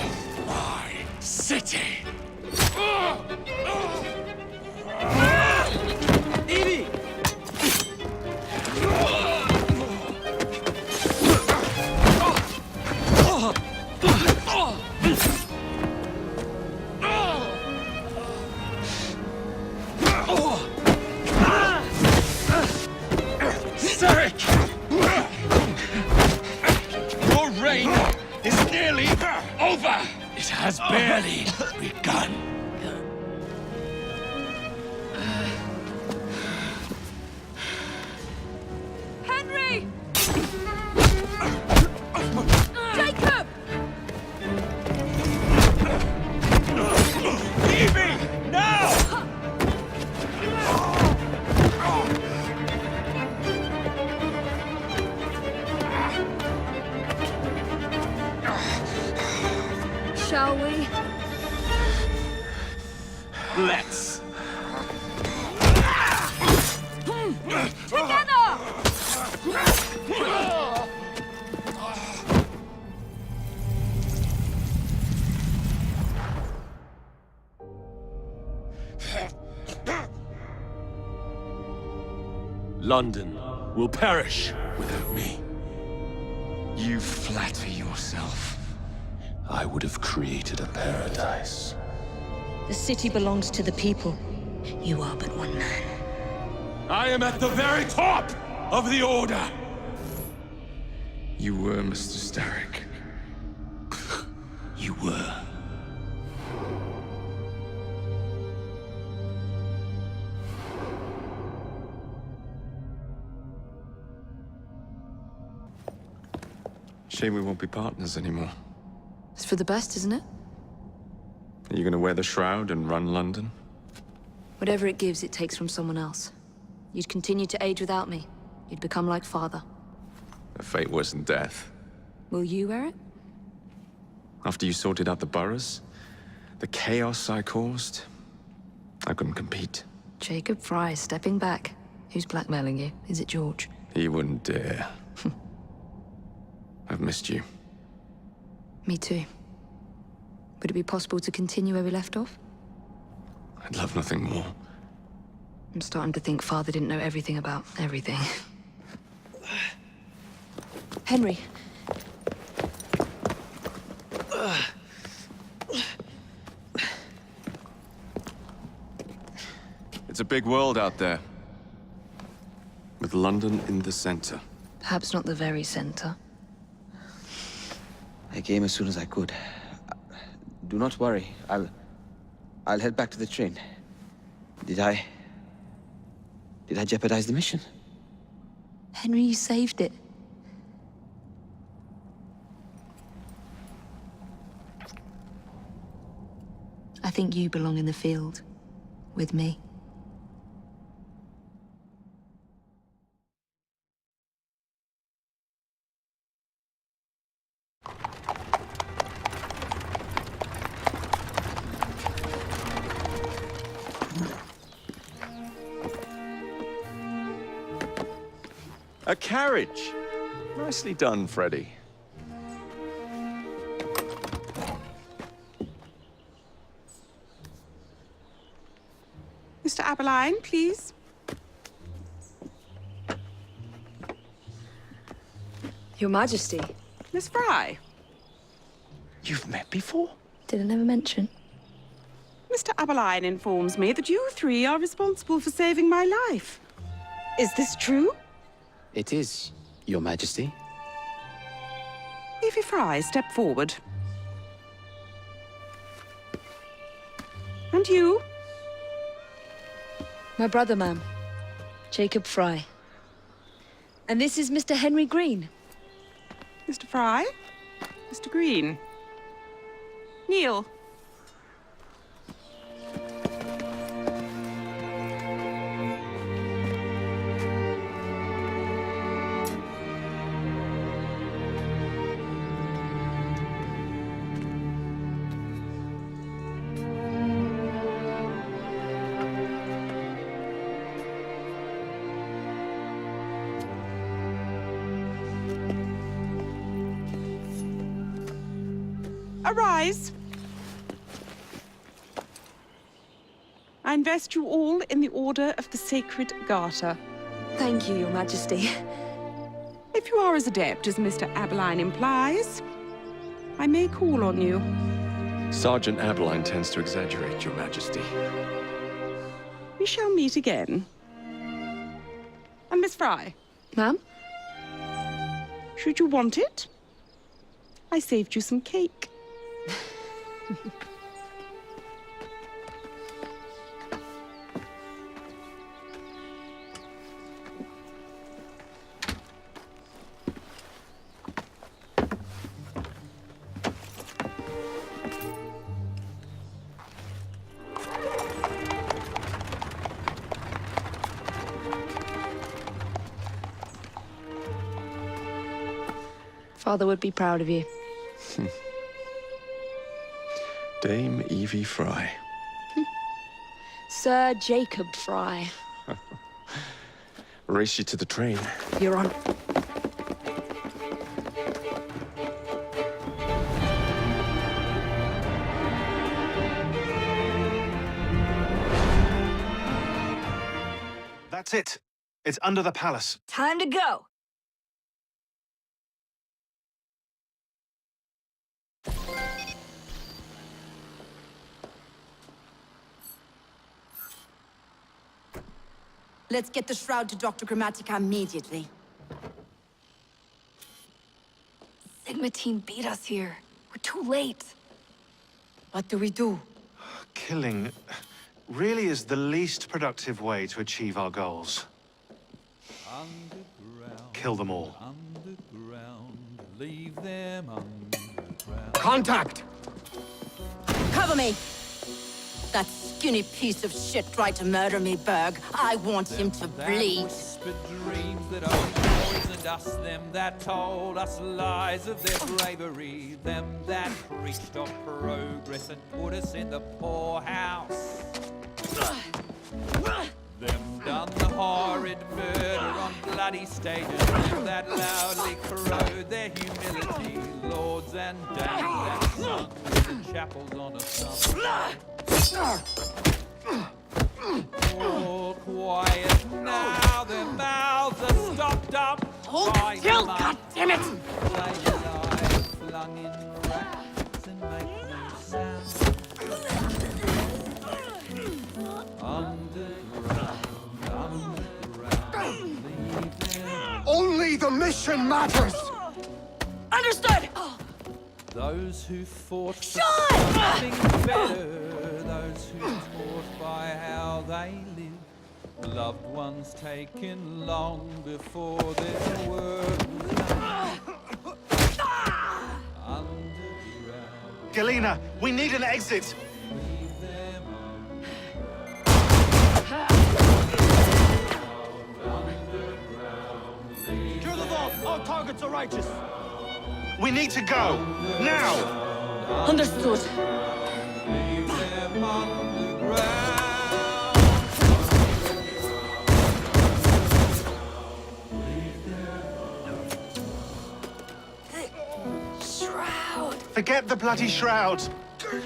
my city! Evie! Starrick! Your reign is nearly over! It has barely begun. Henry! Jacob! Evie! Now! Shall we? Let's. Together! London will perish without me. You flatter yourself. I would have created a paradise. The city belongs to the people. You are but one man. I am at the very top of the Order! You were Mr. Starrick. You were. Shame we won't be partners anymore. It's for the best, isn't it? Are you gonna wear the shroud and run London? Whatever it gives, it takes from someone else. You'd continue to age without me. You'd become like father. A fate worse than death. Will you wear it? After you sorted out the boroughs, the chaos I caused, I couldn't compete. Jacob Fry stepping back. Who's blackmailing you? Is it George? He wouldn't dare. I've missed you. Me too. Would it be possible to continue where we left off? I'd love nothing more. I'm starting to think Father didn't know everything about everything. Henry. It's a big world out there. With London in the center. Perhaps not the very center. I came as soon as I could. Do not worry. I'll head back to the train. Did I jeopardize the mission? Henry, you saved it. I think you belong in the field. With me. A carriage! Nicely done, Freddy. Mr. Aberline, please. Your Majesty. Miss Fry. You've met before? Did I never mention? Mr. Aberline informs me that you three are responsible for saving my life. Is this true? It is, Your Majesty. Evie Fry, step forward. And you? My brother, ma'am. Jacob Fry. And this is Mr. Henry Green. Mr. Fry? Mr. Green? Kneel. Arise. I invest you all in the Order of the Sacred Garter. Thank you, Your Majesty. If you are as adept as Mr. Aberline implies, I may call on you. Sergeant Aberline tends to exaggerate, Your Majesty. We shall meet again. And Miss Fry? Ma'am? Should you want it, I saved you some cake. Father would be proud of you. Dame Evie Fry. Sir Jacob Fry. Race you to the train. You're on. That's it. It's under the palace. Time to go. Let's get the shroud to Dr. Grammatica immediately. Sigma team beat us here. We're too late. What do we do? Killing really is the least productive way to achieve our goals. Kill them all. leave them underground. Contact! Cover me! That skinny piece of shit tried to murder me, Berg. I want him to bleed. Whispered dreams that only poisoned us, them that told us lies of their bravery, them that preached of progress and put us in the poorhouse. Them done the horrid murder on bloody stages, them that loudly crowed their humility, lords and dames that sunk in the chapels on a summer. All quiet now, their mouths are stopped up. Hold still, goddammit! They lie flung in racks and make no sound. Underground, leave them. Only the mission matters! Understood! Those who fought for something better, those who taught by how they live, loved ones taken long before their word was done. Underground. Galena, we need an exit! Leave them Secure the vault! All targets are righteous! We need to go! Now! Understood. leave them underground. Shroud! Forget the bloody shroud!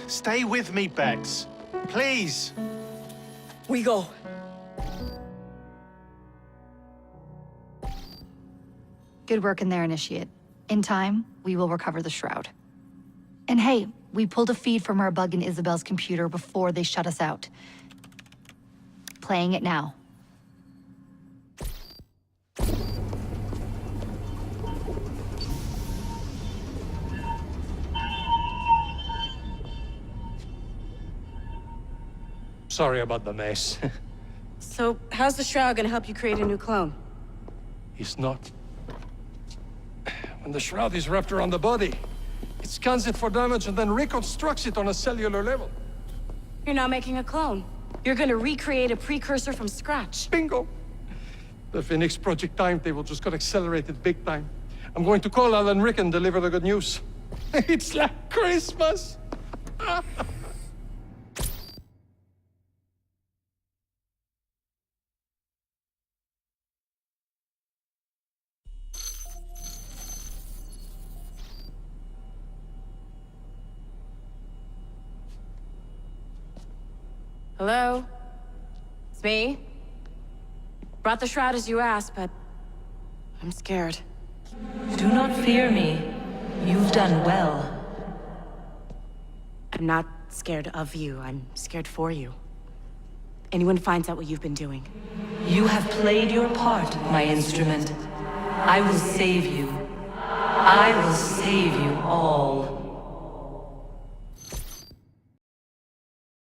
Stay with me, Bex. Please! We go. Good work in there, Initiate. In time, we will recover the shroud. And hey, we pulled a feed from our bug in Isabel's computer before they shut us out. Playing it now. Sorry about the mess. So, how's the shroud gonna help you create a new clone? It's not. When the shroud is wrapped around the body, it scans it for damage and then reconstructs it on a cellular level. You're not making a clone. You're gonna recreate a precursor from scratch. Bingo! The Phoenix Project timetable just got accelerated big time. I'm going to call Alan Rick and deliver the good news. It's like Christmas! Hello? It's me? Brought the shroud as you asked, but I'm scared. Do not fear me. You've done well. I'm not scared of you. I'm scared for you. Anyone finds out what you've been doing. You have played your part, my instrument. I will save you. I will save you all.